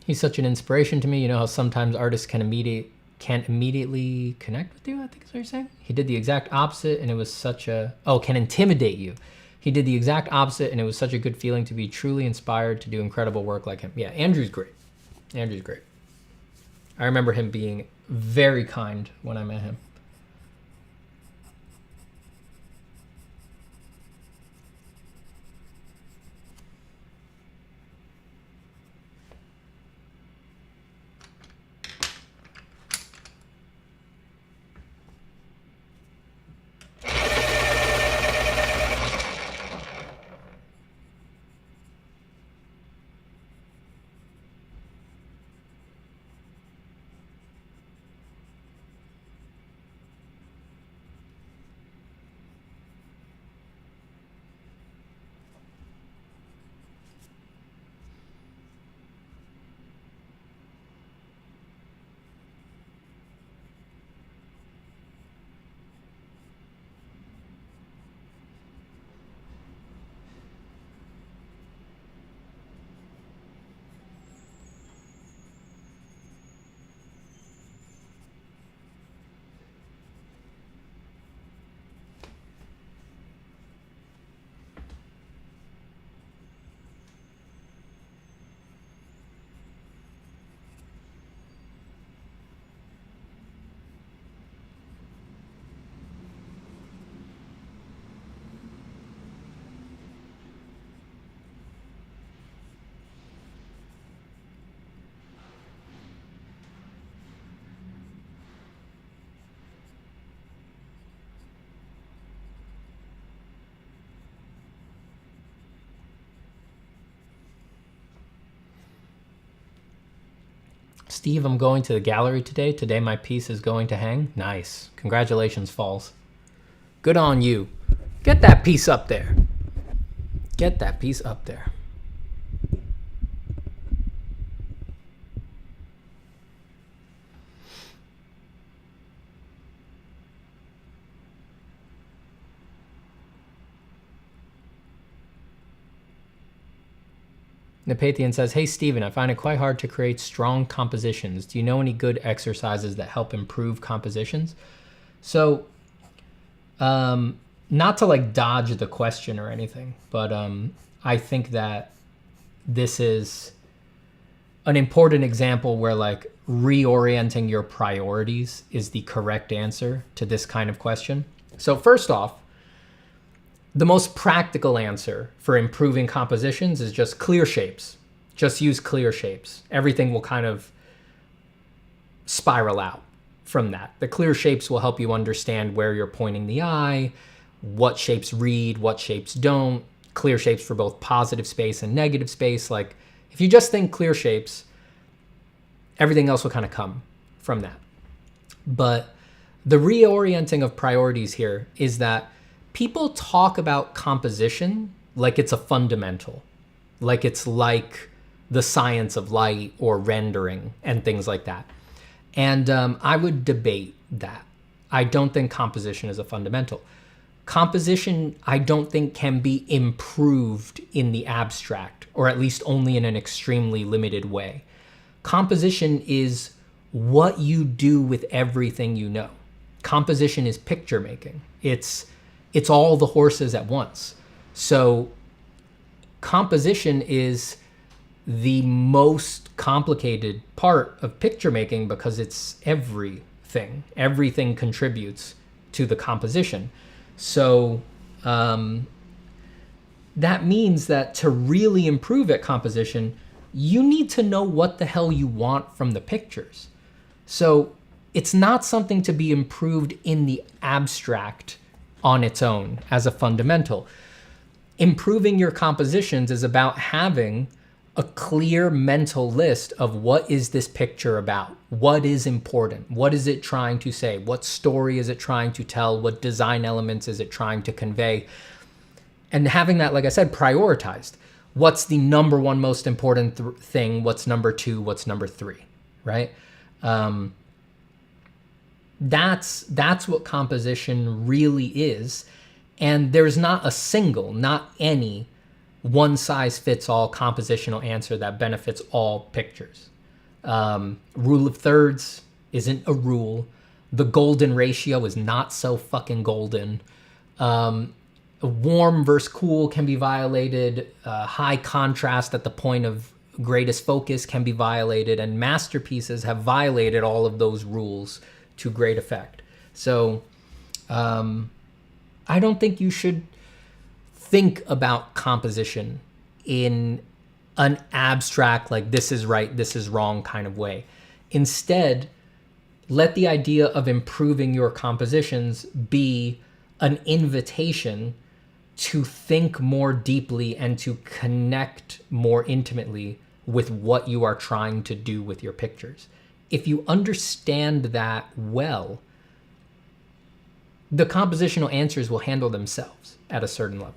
He's such an inspiration to me. You know how sometimes artists can't immediately connect with you, I think is what you're saying? He did the exact opposite and it was such a... Oh, can intimidate you. He did the exact opposite and it was such a good feeling to be truly inspired to do incredible work like him. Yeah, Andrew's great. Andrew's great. I remember him being very kind when I met him. Steve, I'm going to the gallery today. Today my piece is going to hang. Nice. Congratulations, Falls. Good on you. Get that piece up there. Get that piece up there. Nepathian says, hey, Steven, I find it quite hard to create strong compositions. Do you know any good exercises that help improve compositions? So, not to like dodge the question or anything, but I think that this is an important example where like reorienting your priorities is the correct answer to this kind of question. So first off, the most practical answer for improving compositions is just clear shapes. Just use clear shapes. Everything will kind of spiral out from that. The clear shapes will help you understand where you're pointing the eye, what shapes read, what shapes don't. Clear shapes for both positive space and negative space. Like if you just think clear shapes, everything else will kind of come from that. But the reorienting of priorities here is that people talk about composition like it's a fundamental, like it's like the science of light or rendering and things like that. And I would debate that. I don't think composition is a fundamental. Composition, I don't think, can be improved in the abstract, or at least only in an extremely limited way. Composition is what you do with everything you know. Composition is picture making. It's all the horses at once. So composition is the most complicated part of picture making because it's everything. Everything contributes to the composition. So that means that to really improve at composition, you need to know what the hell you want from the pictures. So it's not something to be improved in the abstract on its own as a fundamental. Improving your compositions is about having a clear mental list of what is this picture about? What is important? What is it trying to say? What story is it trying to tell? What design elements is it trying to convey? And having that, like I said, prioritized. What's the number one most important thing? What's number two? What's number three, right? That's what composition really is. And there's not a single, not any one-size-fits-all compositional answer that benefits all pictures. Rule of thirds isn't a rule. The golden ratio is not so fucking golden. Warm versus cool can be violated. High contrast at the point of greatest focus can be violated. And masterpieces have violated all of those rules to great effect. So I don't think you should think about composition in an abstract, like this is right, this is wrong kind of way. Instead, let the idea of improving your compositions be an invitation to think more deeply and to connect more intimately with what you are trying to do with your pictures. If you understand that well, the compositional answers will handle themselves at a certain level.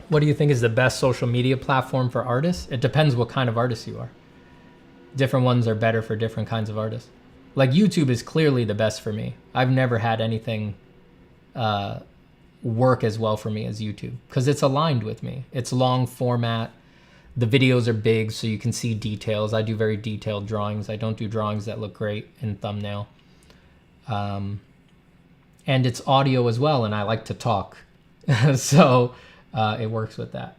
What do you think is the best social media platform for artists? It depends what kind of artist you are. Different ones are better for different kinds of artists. Like YouTube is clearly the best for me. I've never had anything work as well for me as YouTube because it's aligned with me. It's long format. The videos are big, so you can see details. I do very detailed drawings. I don't do drawings that look great in thumbnail. And it's audio as well, and I like to talk. So it works with that.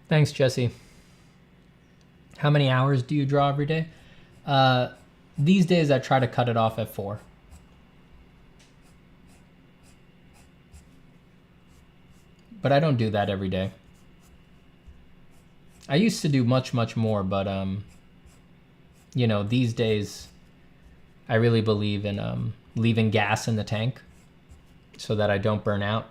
Thanks, Jesse. How many hours do you draw every day? These days I try to cut it off at 4. But I don't do that every day. I used to do much, much more, but you know, these days I really believe in leaving gas in the tank so that I don't burn out.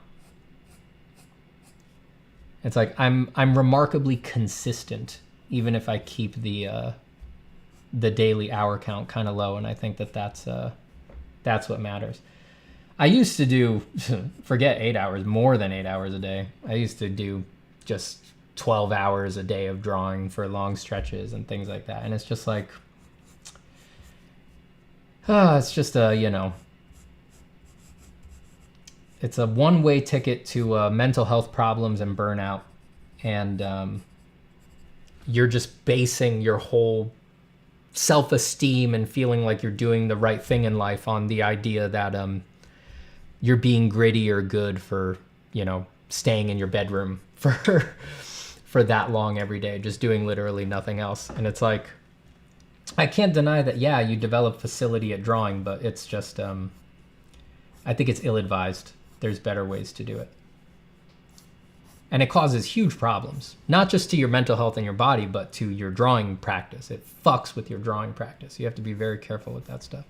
It's like I'm remarkably consistent, even if I keep the daily hour count kind of low, and I think that that's what matters. I used to do, forget 8 hours, more than 8 hours a day. I used to do just 12 hours a day of drawing for long stretches and things like that, and it's just like, it's just a, you know, it's a one-way ticket to mental health problems and burnout, and you're just basing your whole self-esteem and feeling like you're doing the right thing in life on the idea that you're being gritty or good for, you know, staying in your bedroom for that long every day, just doing literally nothing else. And it's like, I can't deny that, yeah, you develop facility at drawing, but it's just, I think it's ill-advised. There's better ways to do it. And it causes huge problems, not just to your mental health and your body, but to your drawing practice. It fucks with your drawing practice. You have to be very careful with that stuff.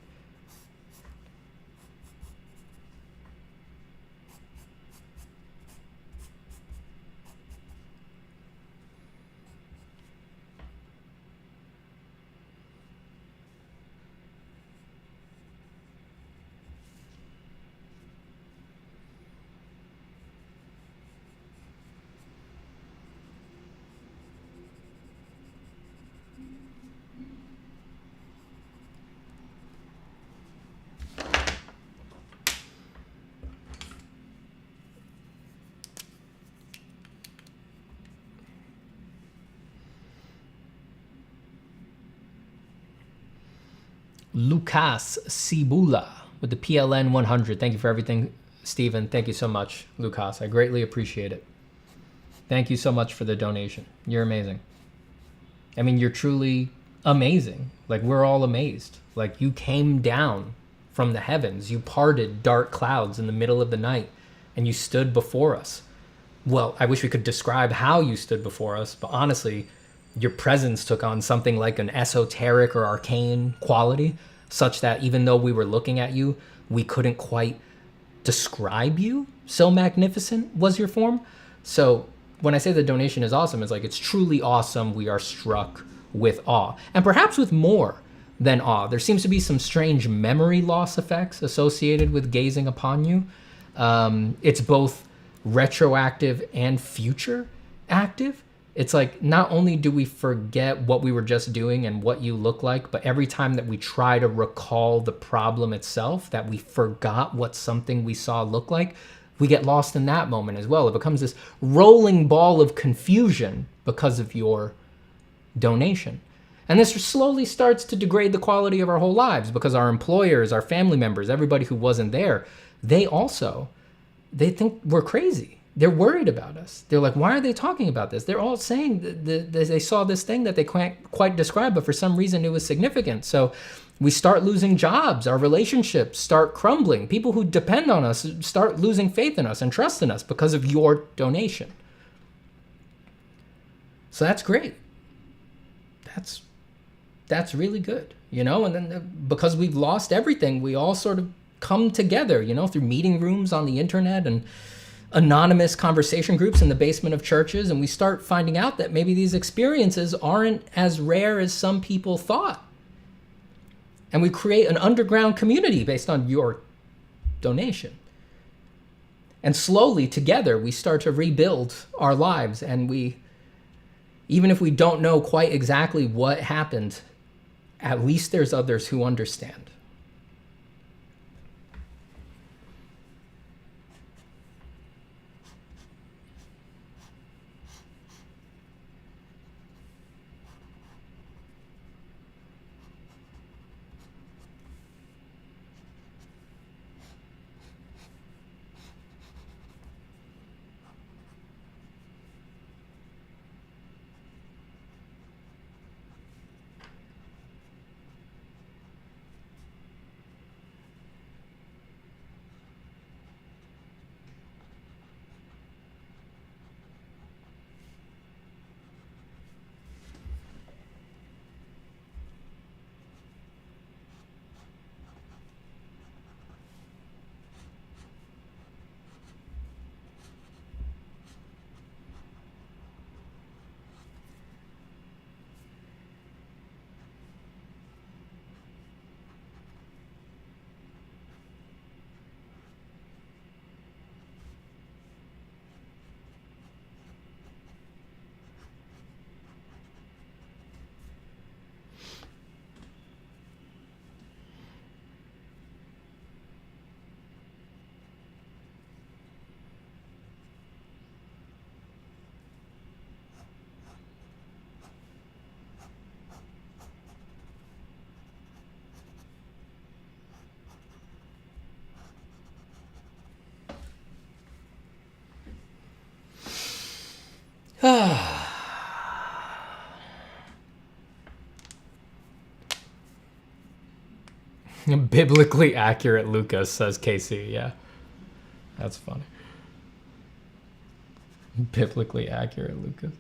Lucas Cibula with the PLN 100. Thank you for everything, Steven. Thank you so much, Lucas. I greatly appreciate it. Thank you so much for the donation. You're amazing. I mean, you're truly amazing. Like, we're all amazed. Like, you came down from the heavens. You parted dark clouds in the middle of the night, and you stood before us. Well, I wish we could describe how you stood before us, but honestly, your presence took on something like an esoteric or arcane quality, such that even though we were looking at you, we couldn't quite describe you. So magnificent was your form. So when I say the donation is awesome, it's like, it's truly awesome. We are struck with awe, and perhaps with more than awe. There seems to be some strange memory loss effects associated with gazing upon you. It's both retroactive and future active. It's like, not only do we forget what we were just doing and what you look like, but every time that we try to recall the problem itself, that we forgot what something we saw look like, we get lost in that moment as well. It becomes this rolling ball of confusion because of your donation. And this slowly starts to degrade the quality of our whole lives, because our employers, our family members, everybody who wasn't there, they think we're crazy. They're worried about us. They're like, why are they talking about this? They're all saying that they saw this thing that they can't quite describe, but for some reason it was significant. So we start losing jobs. Our relationships start crumbling. People who depend on us start losing faith in us and trust in us because of your donation. So that's great. That's really good, you know? And then because we've lost everything, we all sort of come together, you know, through meeting rooms on the internet and anonymous conversation groups in the basement of churches, and we start finding out that maybe these experiences aren't as rare as some people thought. And we create an underground community based on your donation. And slowly, together, we start to rebuild our lives, and even if we don't know quite exactly what happened, at least there's others who understand. Biblically accurate, Lucas, says Casey. Yeah, that's funny. Biblically accurate, Lucas.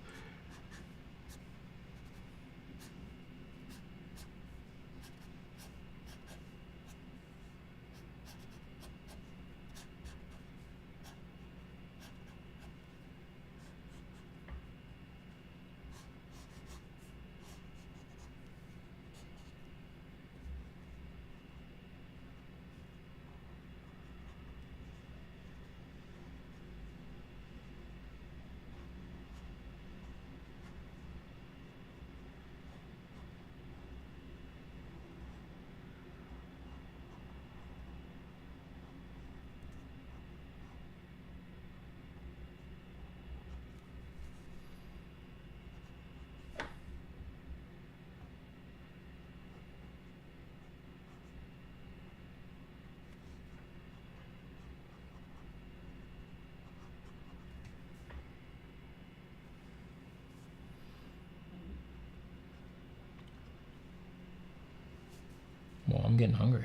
Well, I'm getting hungry.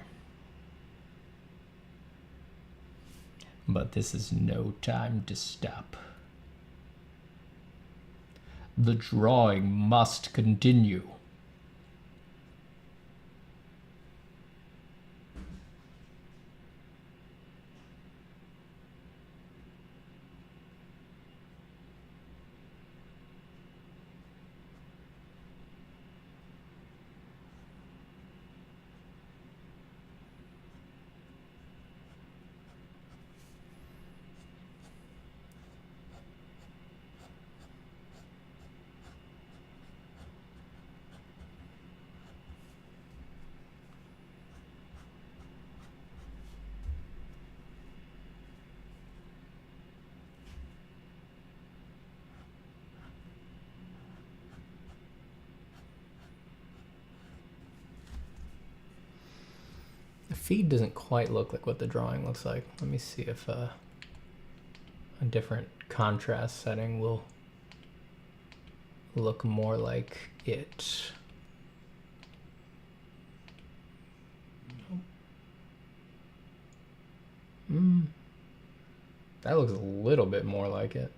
But this is no time to stop. The drawing must continue. feed doesn't quite look like what the drawing looks like. Let me see if a different contrast setting will look more like it. That looks a little bit more like it.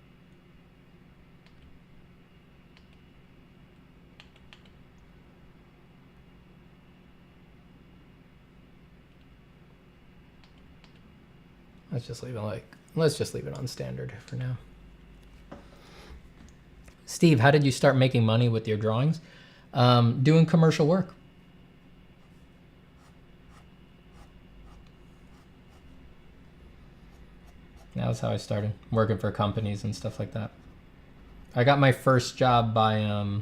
Let's just leave it on standard for now. Steve, how did you start making money with your drawings? Doing commercial work. That was how I started, working for companies and stuff like that. I got my first job by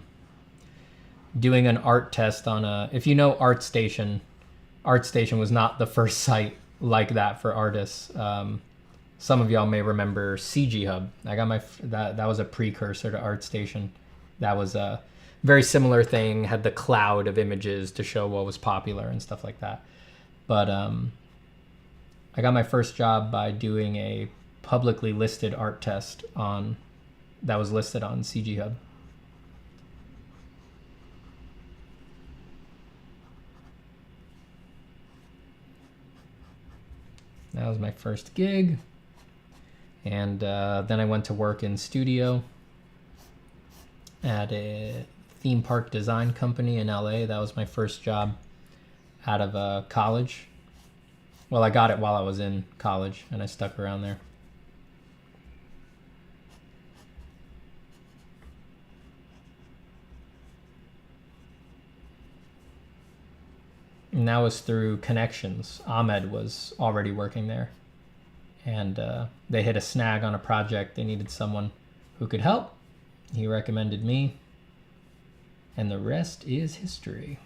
doing an art test on if you know ArtStation was not the first site like that for artists. Some of y'all may remember CG Hub. I got that was a precursor to ArtStation. That was a very similar thing, had the cloud of images to show what was popular and stuff like that. But I got my first job by doing a publicly listed art test that was listed on CG Hub. That was my first gig. And then I went to work in studio at a theme park design company in LA. That was my first job out of college. Well, I got it while I was in college, and I stuck around there. And that was through connections. Ahmed was already working there. And they hit a snag on a project. They needed someone who could help. He recommended me. And the rest is history.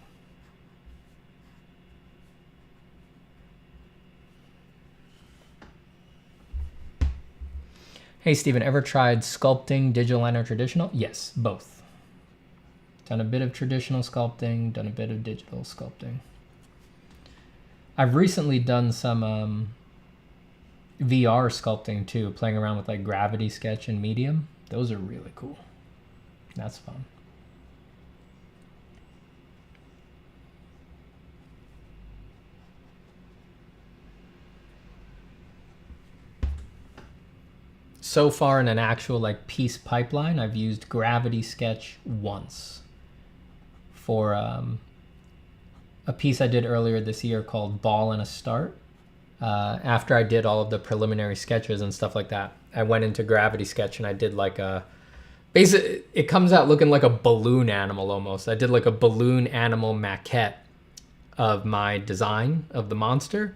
Hey, Steven, ever tried sculpting, digital and or traditional? Yes, both. Done a bit of traditional sculpting, done a bit of digital sculpting. I've recently done some VR sculpting too, playing around with like Gravity Sketch and Medium. Those are really cool. That's fun. So far in an actual like piece pipeline, I've used Gravity Sketch once for a piece I did earlier this year called Ball and a Start. After I did all of the preliminary sketches and stuff like that, I went into Gravity Sketch and I did like it comes out looking like a balloon animal almost. I did like a balloon animal maquette of my design of the monster,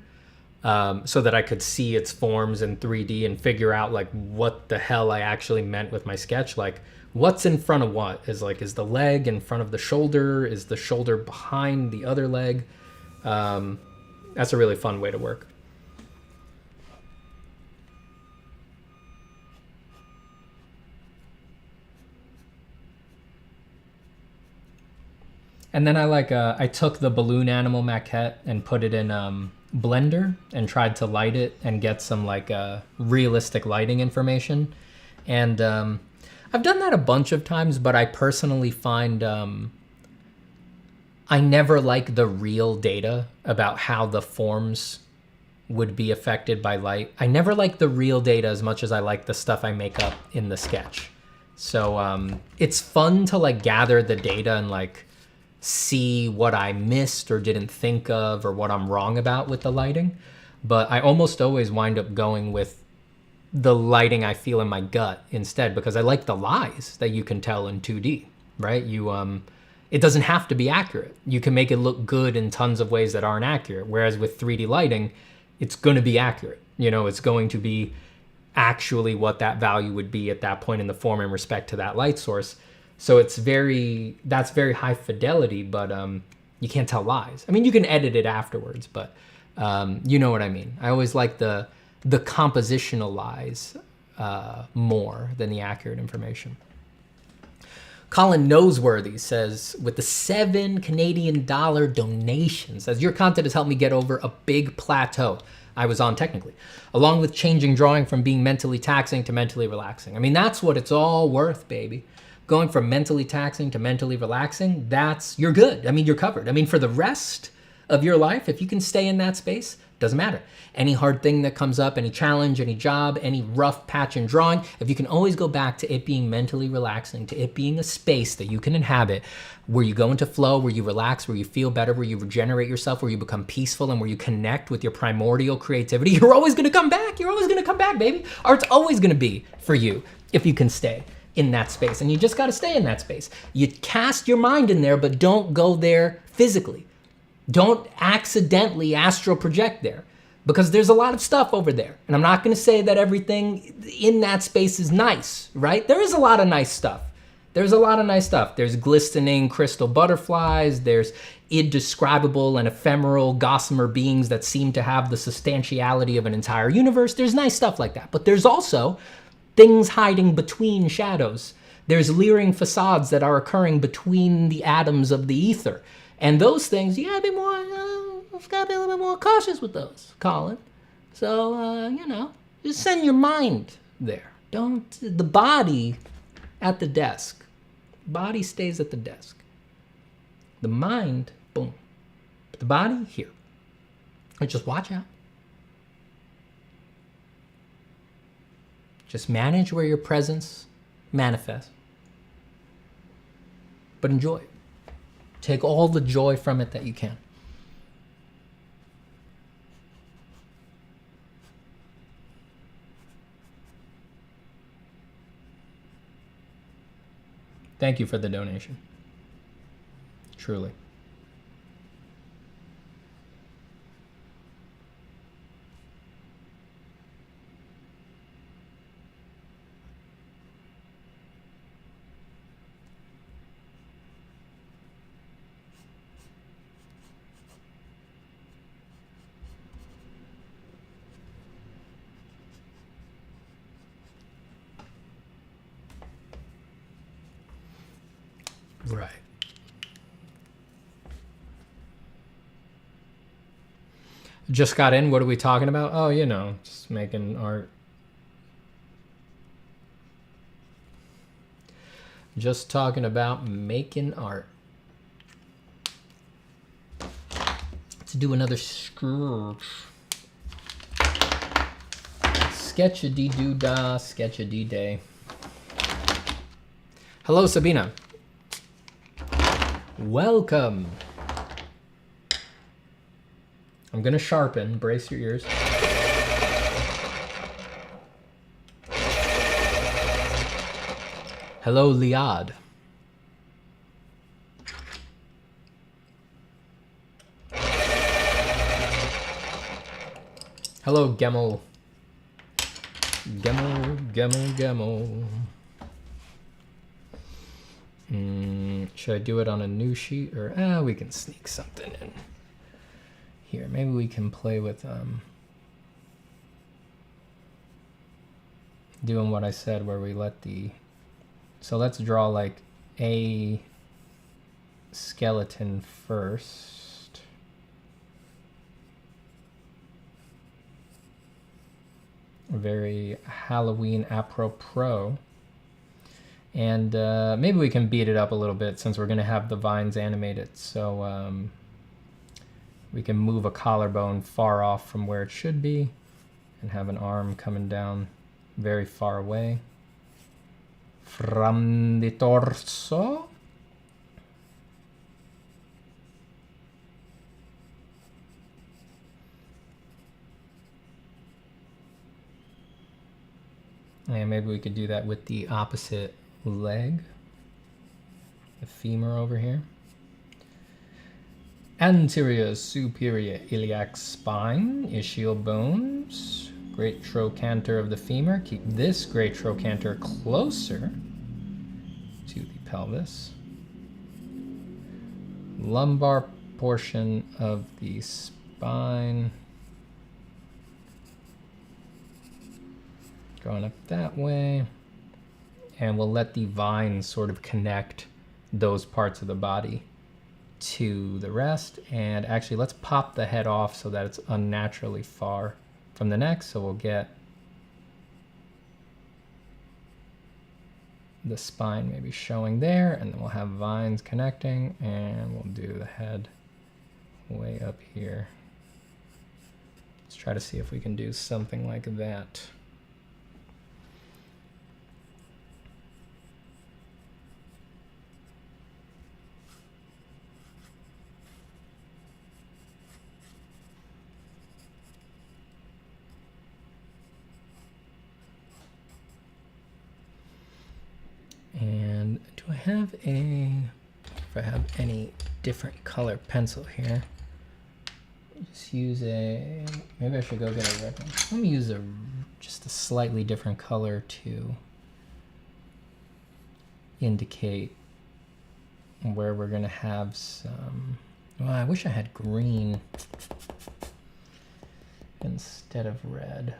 so that I could see its forms in 3D and figure out like what the hell I actually meant with my sketch. Like what's in front of what? Is the leg in front of the shoulder? Is the shoulder behind the other leg? That's a really fun way to work. And then I took the balloon animal maquette and put it in Blender and tried to light it and get some like realistic lighting information. And I've done that a bunch of times, but I personally find I never like the real data about how the forms would be affected by light. I never like the real data as much as I like the stuff I make up in the sketch. So it's fun to like gather the data and like see what I missed or didn't think of or what I'm wrong about with the lighting. But I almost always wind up going with the lighting I feel in my gut instead, because I like the lies that you can tell in 2D, right? It doesn't have to be accurate. You can make it look good in tons of ways that aren't accurate. Whereas with 3D lighting, it's going to be accurate. You know, it's going to be actually what that value would be at that point in the form in respect to that light source. So that's very high fidelity, but you can't tell lies. I mean, you can edit it afterwards, but you know what I mean. I always like the compositional lies more than the accurate information. Colin Noseworthy says, with the $7 Canadian donation, says, your content has helped me get over a big plateau I was on technically, along with changing drawing from being mentally taxing to mentally relaxing. I mean, that's what it's all worth, baby. Going from mentally taxing to mentally relaxing, you're good. I mean, you're covered. I mean, for the rest of your life, if you can stay in that space, doesn't matter. Any hard thing that comes up, any challenge, any job, any rough patch in drawing, if you can always go back to it being mentally relaxing, to it being a space that you can inhabit, where you go into flow, where you relax, where you feel better, where you regenerate yourself, where you become peaceful, and where you connect with your primordial creativity, you're always gonna come back. You're always gonna come back, baby. Art's always gonna be for you if you can stay in that space. And you just gotta stay in that space. You cast your mind in there, but don't go there physically. Don't accidentally astral project there, because there's a lot of stuff over there. And I'm not gonna say that everything in that space is nice, right? There is a lot of nice stuff. There's a lot of nice stuff. There's glistening crystal butterflies. There's indescribable and ephemeral gossamer beings that seem to have the substantiality of an entire universe. There's nice stuff like that. But there's also things hiding between shadows. There's leering facades that are occurring between the atoms of the ether. And those things, you gotta be more, gotta be a little bit more cautious with those, Colin. So, just send your mind there. The body at the desk. Body stays at the desk. The mind, boom. But the body, here. And just watch out. Just manage where your presence manifests. But enjoy it. Take all the joy from it that you can. Thank you for the donation. Truly. Right. Just got in. What are we talking about? Oh, just making art. Just talking about making art. Let's do another sketch. Sketch-a-dee-doo-dah, sketch-a-dee-day. Hello, Sabina. Welcome. I'm gonna sharpen, brace your ears. Hello, Liad. Hello, Gemmel. Gemmel. Should I do it on a new sheet, or we can sneak something in here? Maybe we can play with doing what I said, where we let so let's draw like a skeleton first. Very Halloween apropos. And maybe we can beat it up a little bit, since we're going to have the vines animated. So we can move a collarbone far off from where it should be and have an arm coming down very far away from the torso. And maybe we could do that with the opposite leg, the femur over here. Anterior superior iliac spine, ischial bones, great trochanter of the femur. Keep this great trochanter closer to the pelvis. Lumbar portion of the spine. Going up that way. and we'll let the vines sort of connect those parts of the body to the rest. And actually, let's pop the head off so that it's unnaturally far from the neck. So we'll get the spine maybe showing there, and then we'll have vines connecting, and we'll do the head way up here. Let's try to see if we can do something like that. And do I have if I have any different color pencil here? Just use maybe I should go get a red one. Let me use just a slightly different color to indicate where we're gonna have some, well, I wish I had green instead of red.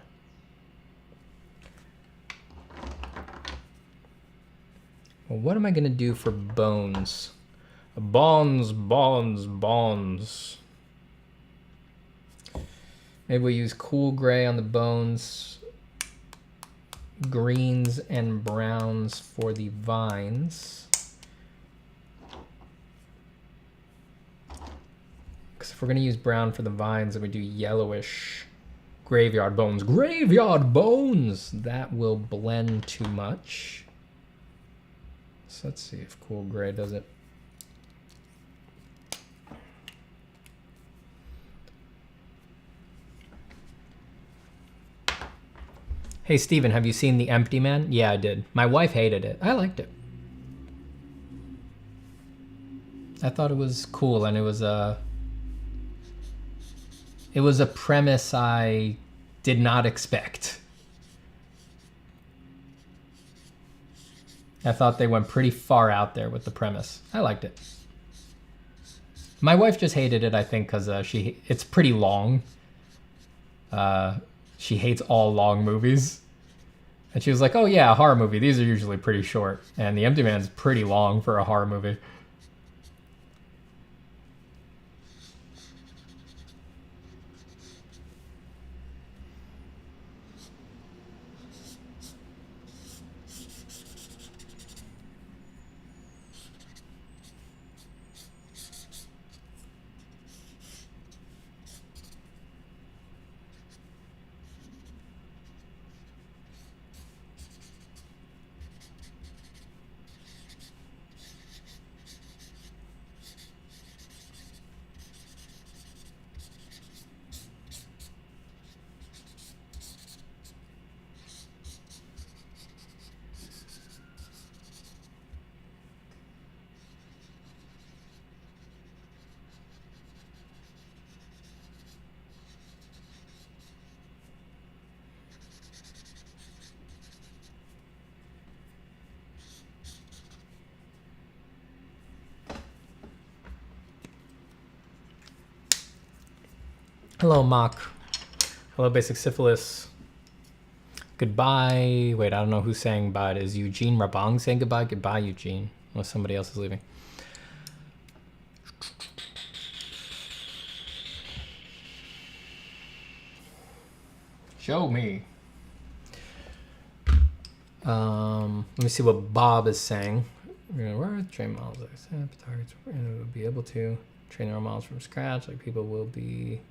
Well, what am I gonna do for bones? Bones. Maybe we'll use cool gray on the bones, greens and browns for the vines. Because if we're gonna use brown for the vines, then we do yellowish graveyard bones. Graveyard bones! That will blend too much. So let's see if cool gray does it. Hey Steven, have you seen The Empty Man? Yeah, I did. My wife hated it. I liked it. I thought it was cool, and it was a premise I did not expect. I thought they went pretty far out there with the premise. I liked it. My wife just hated it, I think, because it's pretty long. She hates all long movies. And she was like, oh yeah, a horror movie. These are usually pretty short. And The Empty Man's pretty long for a horror movie. Hello, Mock. Hello, Basic Syphilis. Goodbye. Wait, I don't know who's saying bye. Is Eugene Rabong saying goodbye? Goodbye, Eugene. Unless somebody else is leaving. Show me. Let me see what Bob is saying. Where are the train models? Targets will be able to train our models from scratch. Like people will be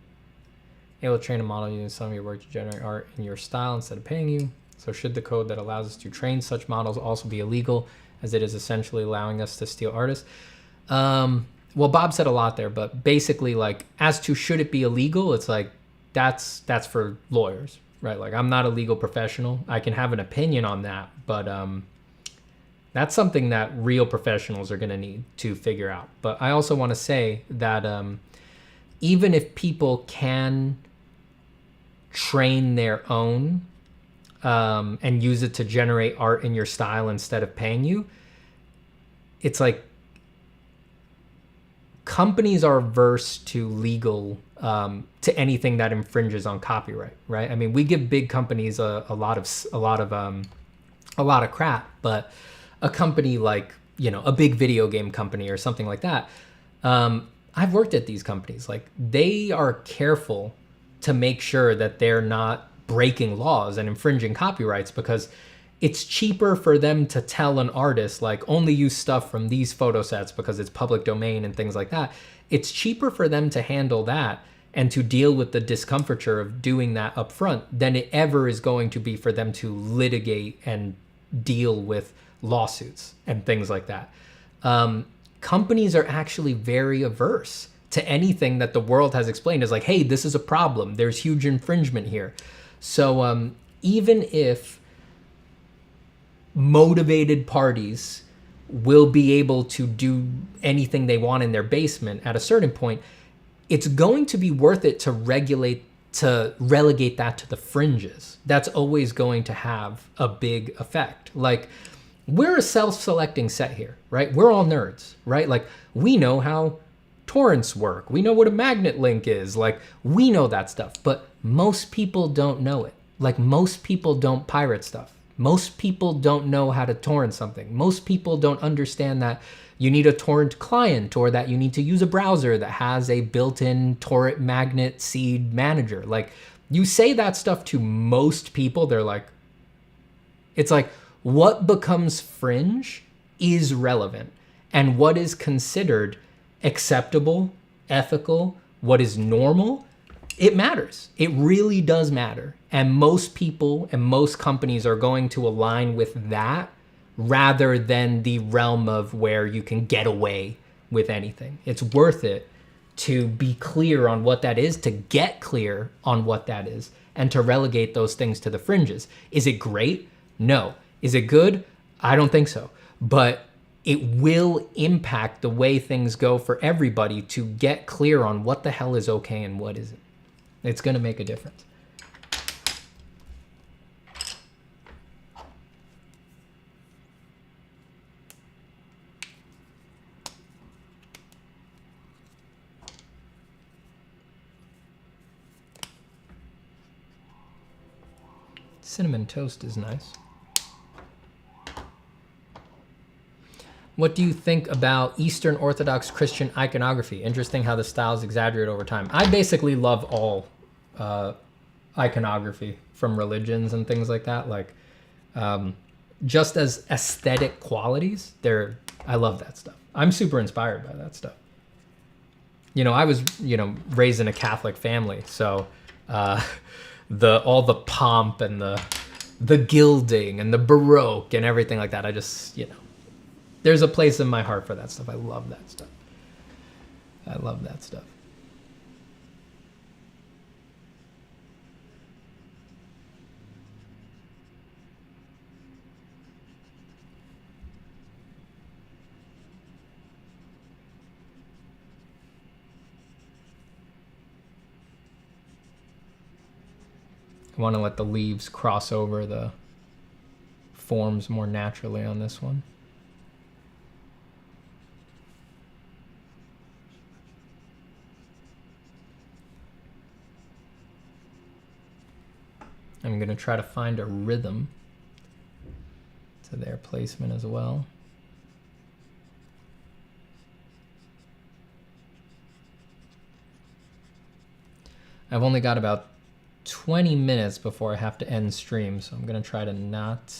able to train a model using some of your work to generate art in your style instead of paying you. So should the code that allows us to train such models also be illegal, as it is essentially allowing us to steal artists? Well, Bob said a lot there, but basically, like, as to should it be illegal, it's like that's for lawyers, right? Like, I'm not a legal professional. I can have an opinion on that, but that's something that real professionals are going to need to figure out. But I also want to say that even if people can train their own and use it to generate art in your style instead of paying you, it's like companies are averse to legal to anything that infringes on copyright, right? I mean, we give big companies a lot of a lot of crap, but a company like, you know, a big video game company or something like that, I've worked at these companies. Like, they are careful to make sure that they're not breaking laws and infringing copyrights, because it's cheaper for them to tell an artist, like, only use stuff from these photo sets because it's public domain and things like that. It's cheaper for them to handle that and to deal with the discomfiture of doing that up front than it ever is going to be for them to litigate and deal with lawsuits and things like that. Companies are actually very averse to anything that the world has explained as like, hey, this is a problem. There's huge infringement here. So even if motivated parties will be able to do anything they want in their basement at a certain point, it's going to be worth it to relegate that to the fringes. That's always going to have a big effect. Like, we're a self-selecting set here, right? We're all nerds, right? Like, we know how torrents work. We know what a magnet link is. Like, we know that stuff, but most people don't know it. Like, most people don't pirate stuff. Most people don't know how to torrent something. Most people don't understand that you need a torrent client, or that you need to use a browser that has a built-in torrent magnet seed manager. Like, you say that stuff to most people, they're like, it's like, what becomes fringe is relevant, and what is considered acceptable, ethical, what is normal, it matters. It really does matter. And most people and most companies are going to align with that rather than the realm of where you can get away with anything. It's worth it to be clear on what that is, to get clear on what that is, and to relegate those things to the fringes. Is it great? No. Is it good? I don't think so. But it will impact the way things go for everybody to get clear on what the hell is okay and what isn't. It's going to make a difference. Cinnamon toast is nice. What do you think about Eastern Orthodox Christian iconography? Interesting how the styles exaggerate over time. I basically love all iconography from religions and things like that. Like, just as aesthetic qualities, I love that stuff. I'm super inspired by that stuff. You know, I was, raised in a Catholic family, so all the pomp and the gilding and the Baroque and everything like that, I just, there's a place in my heart for that stuff. I love that stuff. I love that stuff. I want to let the leaves cross over the forms more naturally on this one. I'm going to try to find a rhythm to their placement as well. I've only got about 20 minutes before I have to end stream, so I'm going to try to not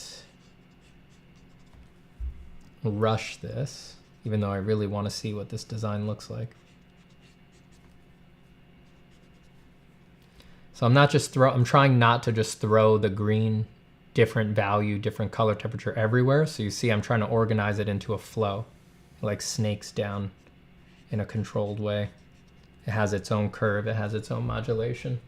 rush this, even though I really want to see what this design looks like. So I'm trying not to just throw the green, different value, different color temperature everywhere. So you see I'm trying to organize it into a flow. It like snakes down in a controlled way. It has its own curve, it has its own modulation.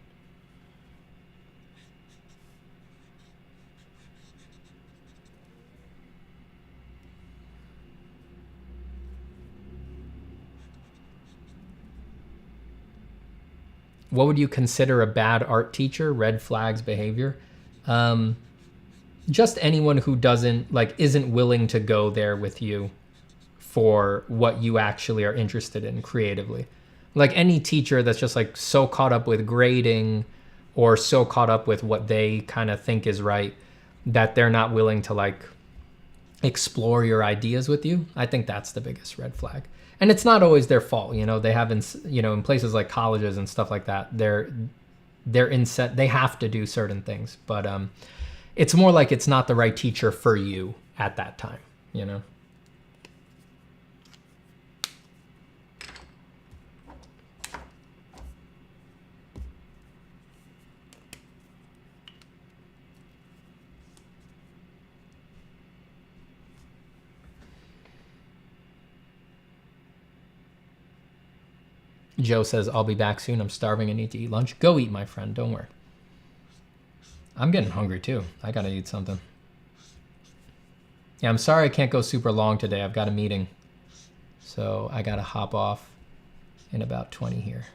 What would you consider a bad art teacher? Red flags behavior? Just anyone who isn't willing to go there with you for what you actually are interested in creatively. Like any teacher that's just like so caught up with grading or so caught up with what they kind of think is right that they're not willing to like explore your ideas with you, I think that's the biggest red flag. And it's not always their fault, you know. They haven't, you know, in places like colleges and stuff like that, they have to do certain things, but it's more like it's not the right teacher for you at that time, you know. Joe says, I'll be back soon. I'm starving. I need to eat lunch. Go eat, my friend. Don't worry. I'm getting hungry too. I gotta eat something. Yeah, I'm sorry I can't go super long today. I've got a meeting. So I gotta hop off in about 20 here.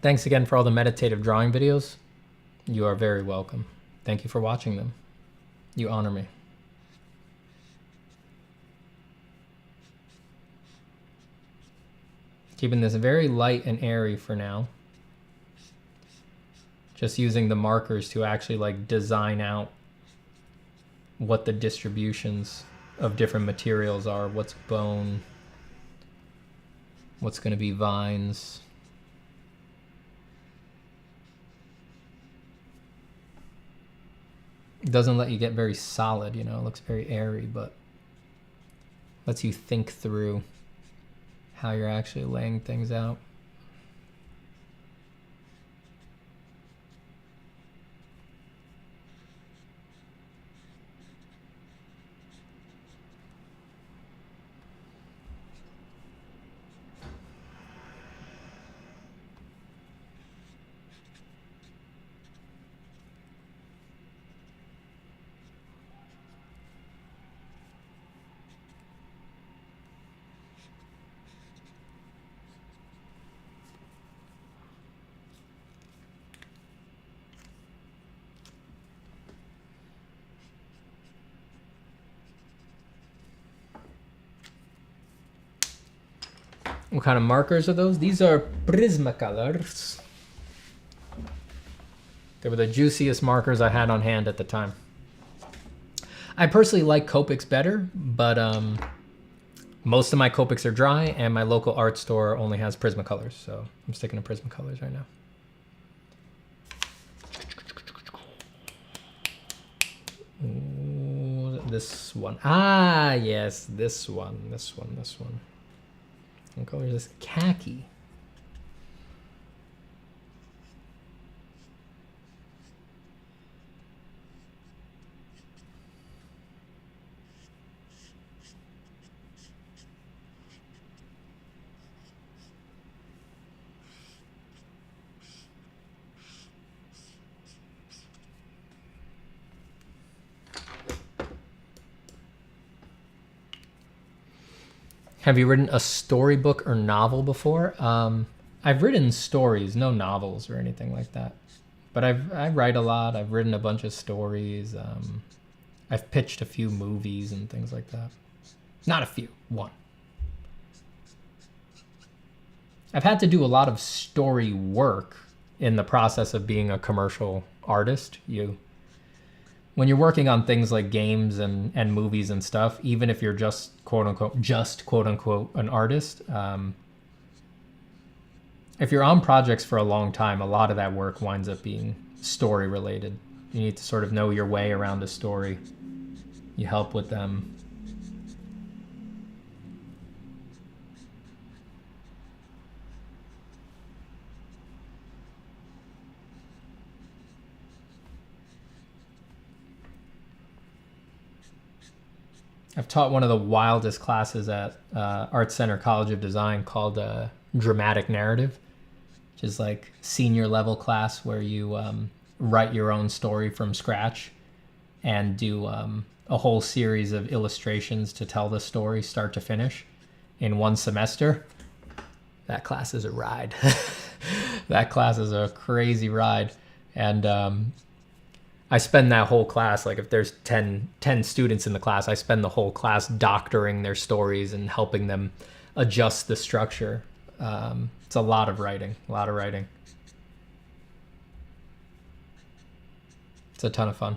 Thanks again for all the meditative drawing videos. You are very welcome. Thank you for watching them. You honor me. Keeping this very light and airy for now. Just using the markers to actually like design out what the distributions of different materials are. What's bone, what's going to be vines. It doesn't let you get very solid, you know, it looks very airy, but lets you think through how you're actually laying things out. What kind of markers are those? These are Prismacolors. They were the juiciest markers I had on hand at the time. I personally like Copics better, but most of my Copics are dry, and my local art store only has Prismacolors, so I'm sticking to Prismacolors right now. Ooh, this one. Ah, yes, this one. What color is this? Khaki. Have you written a storybook or novel before? I've written stories, no novels or anything like that. But I write a lot. I've written a bunch of stories. I've pitched a few movies and things like that. Not a few, one. I've had to do a lot of story work in the process of being a commercial artist. When you're working on things like games and movies and stuff, even if you're just quote unquote an artist, if you're on projects for a long time, a lot of that work winds up being story related. You need to sort of know your way around a story. You help with them. I've taught one of the wildest classes at Art Center College of Design called Dramatic Narrative, which is like senior level class where you write your own story from scratch and do a whole series of illustrations to tell the story start to finish in one semester. That class is a ride. That class is a crazy ride. And I spend that whole class, like if there's 10 students in the class, I spend the whole class doctoring their stories and helping them adjust the structure. It's a lot of writing, It's a ton of fun.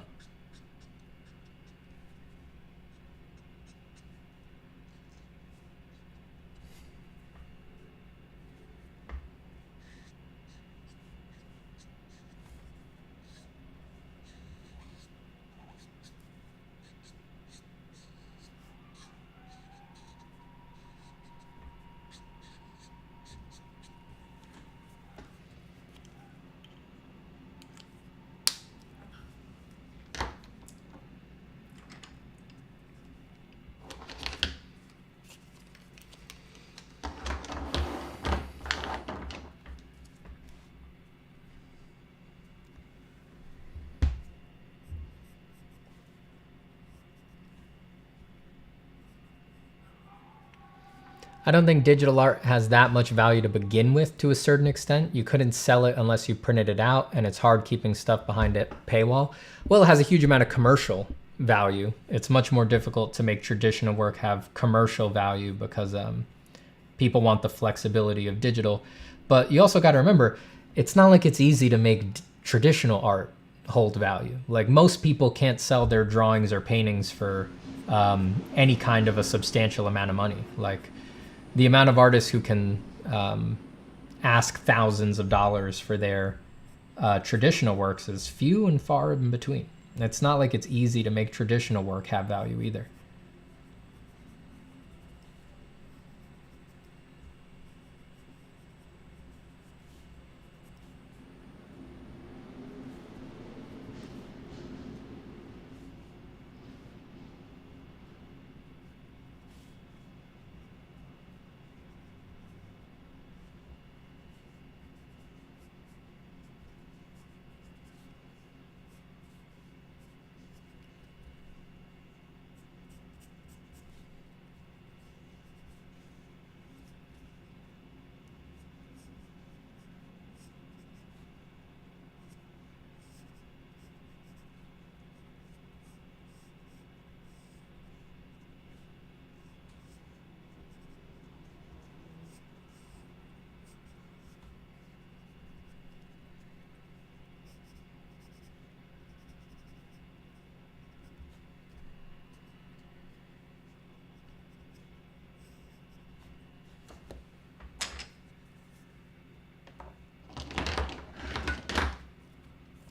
I don't think digital art has that much value to begin with to a certain extent. You couldn't sell it unless you printed it out, and it's hard keeping stuff behind a paywall. Well, it has a huge amount of commercial value. It's much more difficult to make traditional work have commercial value because people want the flexibility of digital. But you also got to remember, it's not like it's easy to make traditional art hold value. Like most people can't sell their drawings or paintings for any kind of a substantial amount of money. Like the amount of artists who can ask thousands of dollars for their traditional works is few and far in between. It's not like it's easy to make traditional work have value either.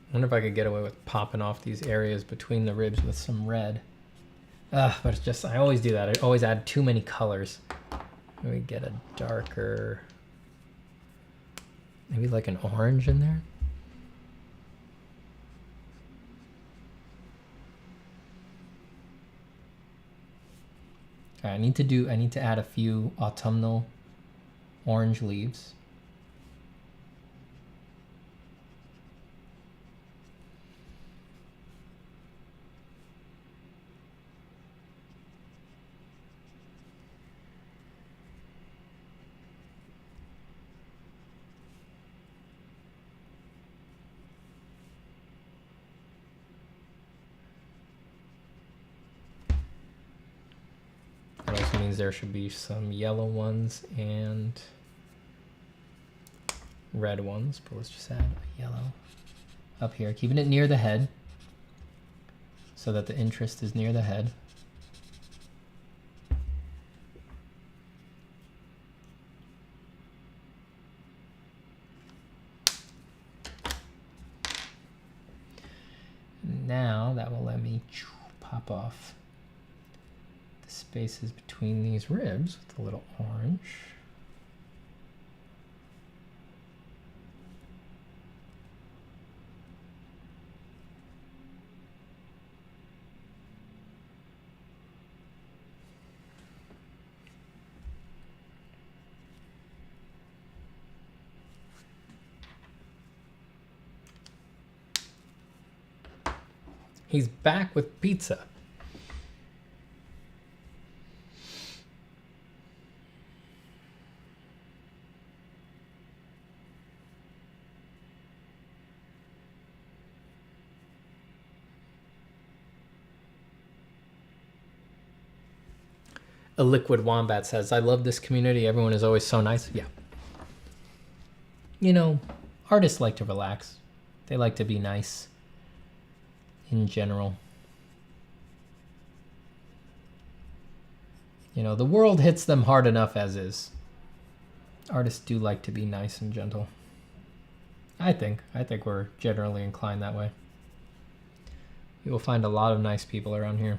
I wonder if I could get away with popping off these areas between the ribs with some red. But it's just, I always do that. I always add too many colors. Maybe get a darker, maybe like an orange in there. Okay, I need to add a few autumnal orange leaves. drawings, there should be some yellow ones and red ones, but let's just add a yellow up here, keeping it near the head so that the interest is near the head. Now that will let me pop off the spaces between these ribs with a little orange. He's back with pizza. A Liquid Wombat says, I love this community. Everyone is always so nice. Yeah. You know, artists like to relax. They like to be nice. In general, you know, the world hits them hard enough as is. Artists do like to be nice and gentle. I think we're generally inclined that way. You will find a lot of nice people around here.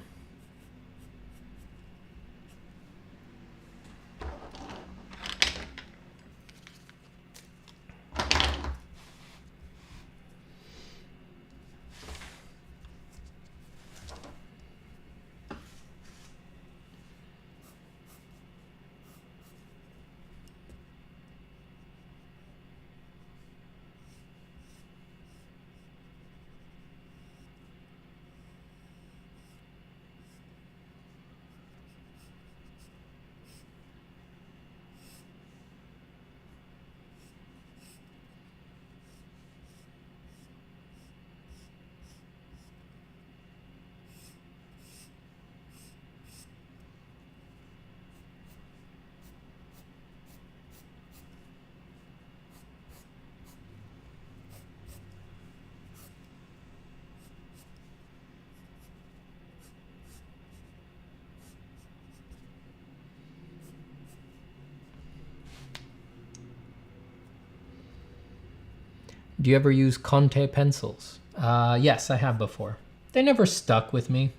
Do you ever use Conte pencils? Yes, I have before. They never stuck with me.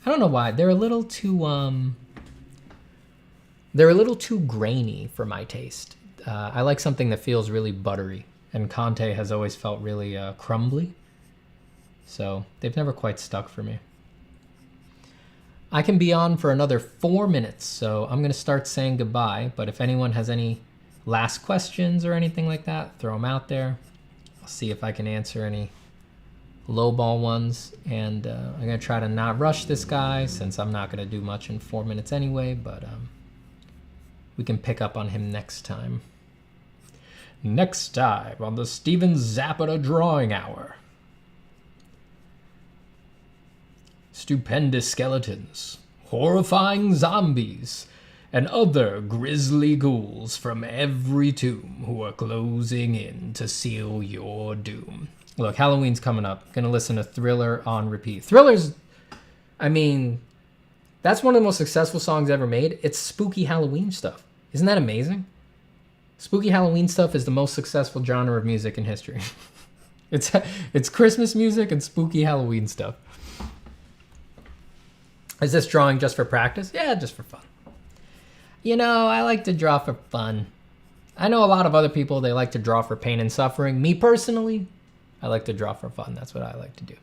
I don't know why. They're a little too grainy for my taste. I like something that feels really buttery, and Conte has always felt really crumbly. So they've never quite stuck for me. I can be on for another 4 minutes, so I'm gonna start saying goodbye, but if anyone has any last questions or anything like that, throw them out there. I'll see if I can answer any lowball ones, and I'm gonna try to not rush this guy since I'm not gonna do much in 4 minutes anyway, but we can pick up on him next time. Next time on the Steven Zapata Drawing Hour. Stupendous skeletons, horrifying zombies, and other grisly ghouls from every tomb who are closing in to seal your doom. Look, Halloween's coming up. Gonna listen to Thriller on repeat. Thriller's, I mean, that's one of the most successful songs ever made. It's spooky Halloween stuff. Isn't that amazing? Spooky Halloween stuff is the most successful genre of music in history. It's Christmas music and spooky Halloween stuff. Is this drawing just for practice? Yeah, just for fun. You know, I like to draw for fun. I know a lot of other people, they like to draw for pain and suffering. Me personally, I like to draw for fun. That's what I like to do.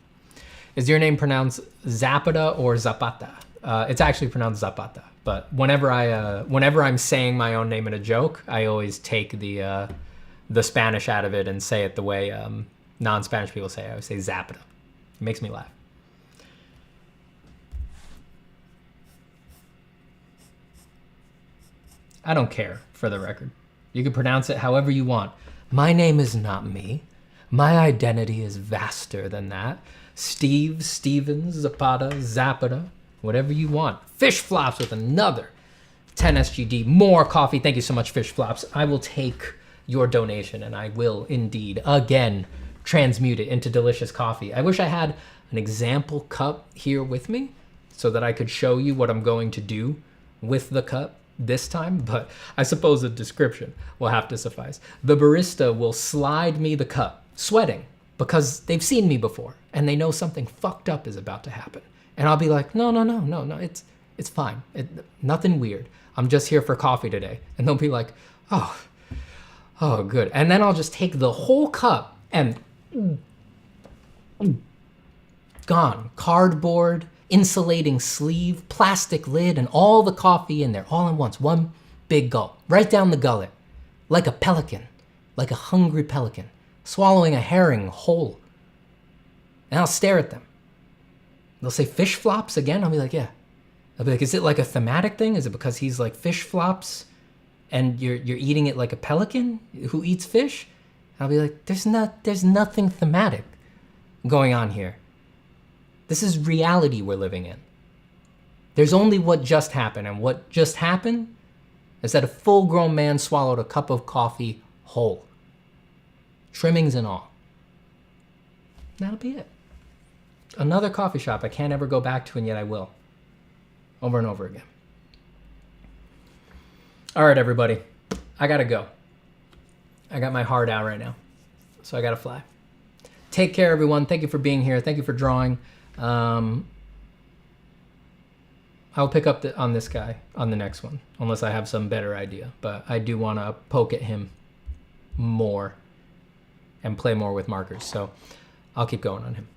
Is your name pronounced Zapata or Zapata? It's actually pronounced Zapata. But whenever I'm saying my own name in a joke, I always take the Spanish out of it and say it the way non-Spanish people say it. I always say Zapata. It makes me laugh. I don't care, for the record. You can pronounce it however you want. My name is not me. My identity is vaster than that. Steve, Stevens, Zapata, Zapata, whatever you want. Fish flops with another 10 SGD, more coffee. Thank you so much, Fish Flops. I will take your donation, and I will indeed, again, transmute it into delicious coffee. I wish I had an example cup here with me so that I could show you what I'm going to do with the cup this time, but I suppose a description will have to suffice. The barista will slide me the cup, sweating, because they've seen me before, and they know something fucked up is about to happen. And I'll be like, no, it's fine. Nothing weird. I'm just here for coffee today. And they'll be like, oh, good. And then I'll just take the whole cup and gone. Cardboard, insulating sleeve, plastic lid, and all the coffee in there all at once. One big gulp, right down the gullet, like a pelican, like a hungry pelican, swallowing a herring whole. And I'll stare at them. They'll say fish flops again. I'll be like, yeah. I'll be like, is it like a thematic thing? Is it because he's like fish flops and you're eating it like a pelican who eats fish? I'll be like, there's nothing thematic going on here. This is reality we're living in. There's only what just happened, and what just happened is that a full-grown man swallowed a cup of coffee whole. Trimmings and all. That'll be it. Another coffee shop I can't ever go back to, and yet I will. Over and over again. All right, everybody. I gotta go. I got my heart out right now, so I gotta fly. Take care, everyone. Thank you for being here. Thank you for drawing. I'll pick up on this guy on the next one, unless I have some better idea. But I do want to poke at him more and play more with markers. So I'll keep going on him.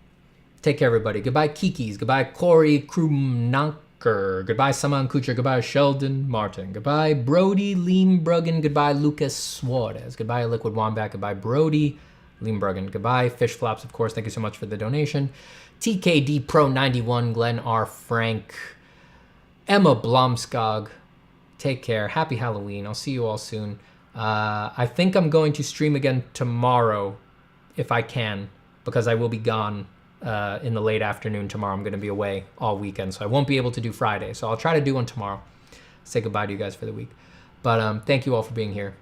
Take care, everybody. Goodbye, Kikis. Goodbye, Corey Krumnanker. Goodbye, Saman Kucher. Goodbye, Sheldon Martin. Goodbye, Brody Leembruggen. Goodbye, Lucas Suarez. Goodbye, Liquid Wombat. Goodbye, Brody Leembruggen. Goodbye, Fish Flops, of course. Thank you so much for the donation. TKD Pro 91, Glenn R. Frank, Emma Blomskog. Take care. Happy Halloween. I'll see you all soon. I think I'm going to stream again tomorrow if I can, because I will be gone in the late afternoon tomorrow. I'm going to be away all weekend, so I won't be able to do Friday. So I'll try to do one tomorrow. Say goodbye to you guys for the week. But thank you all for being here.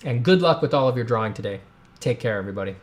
And good luck with all of your drawing today. Take care, everybody.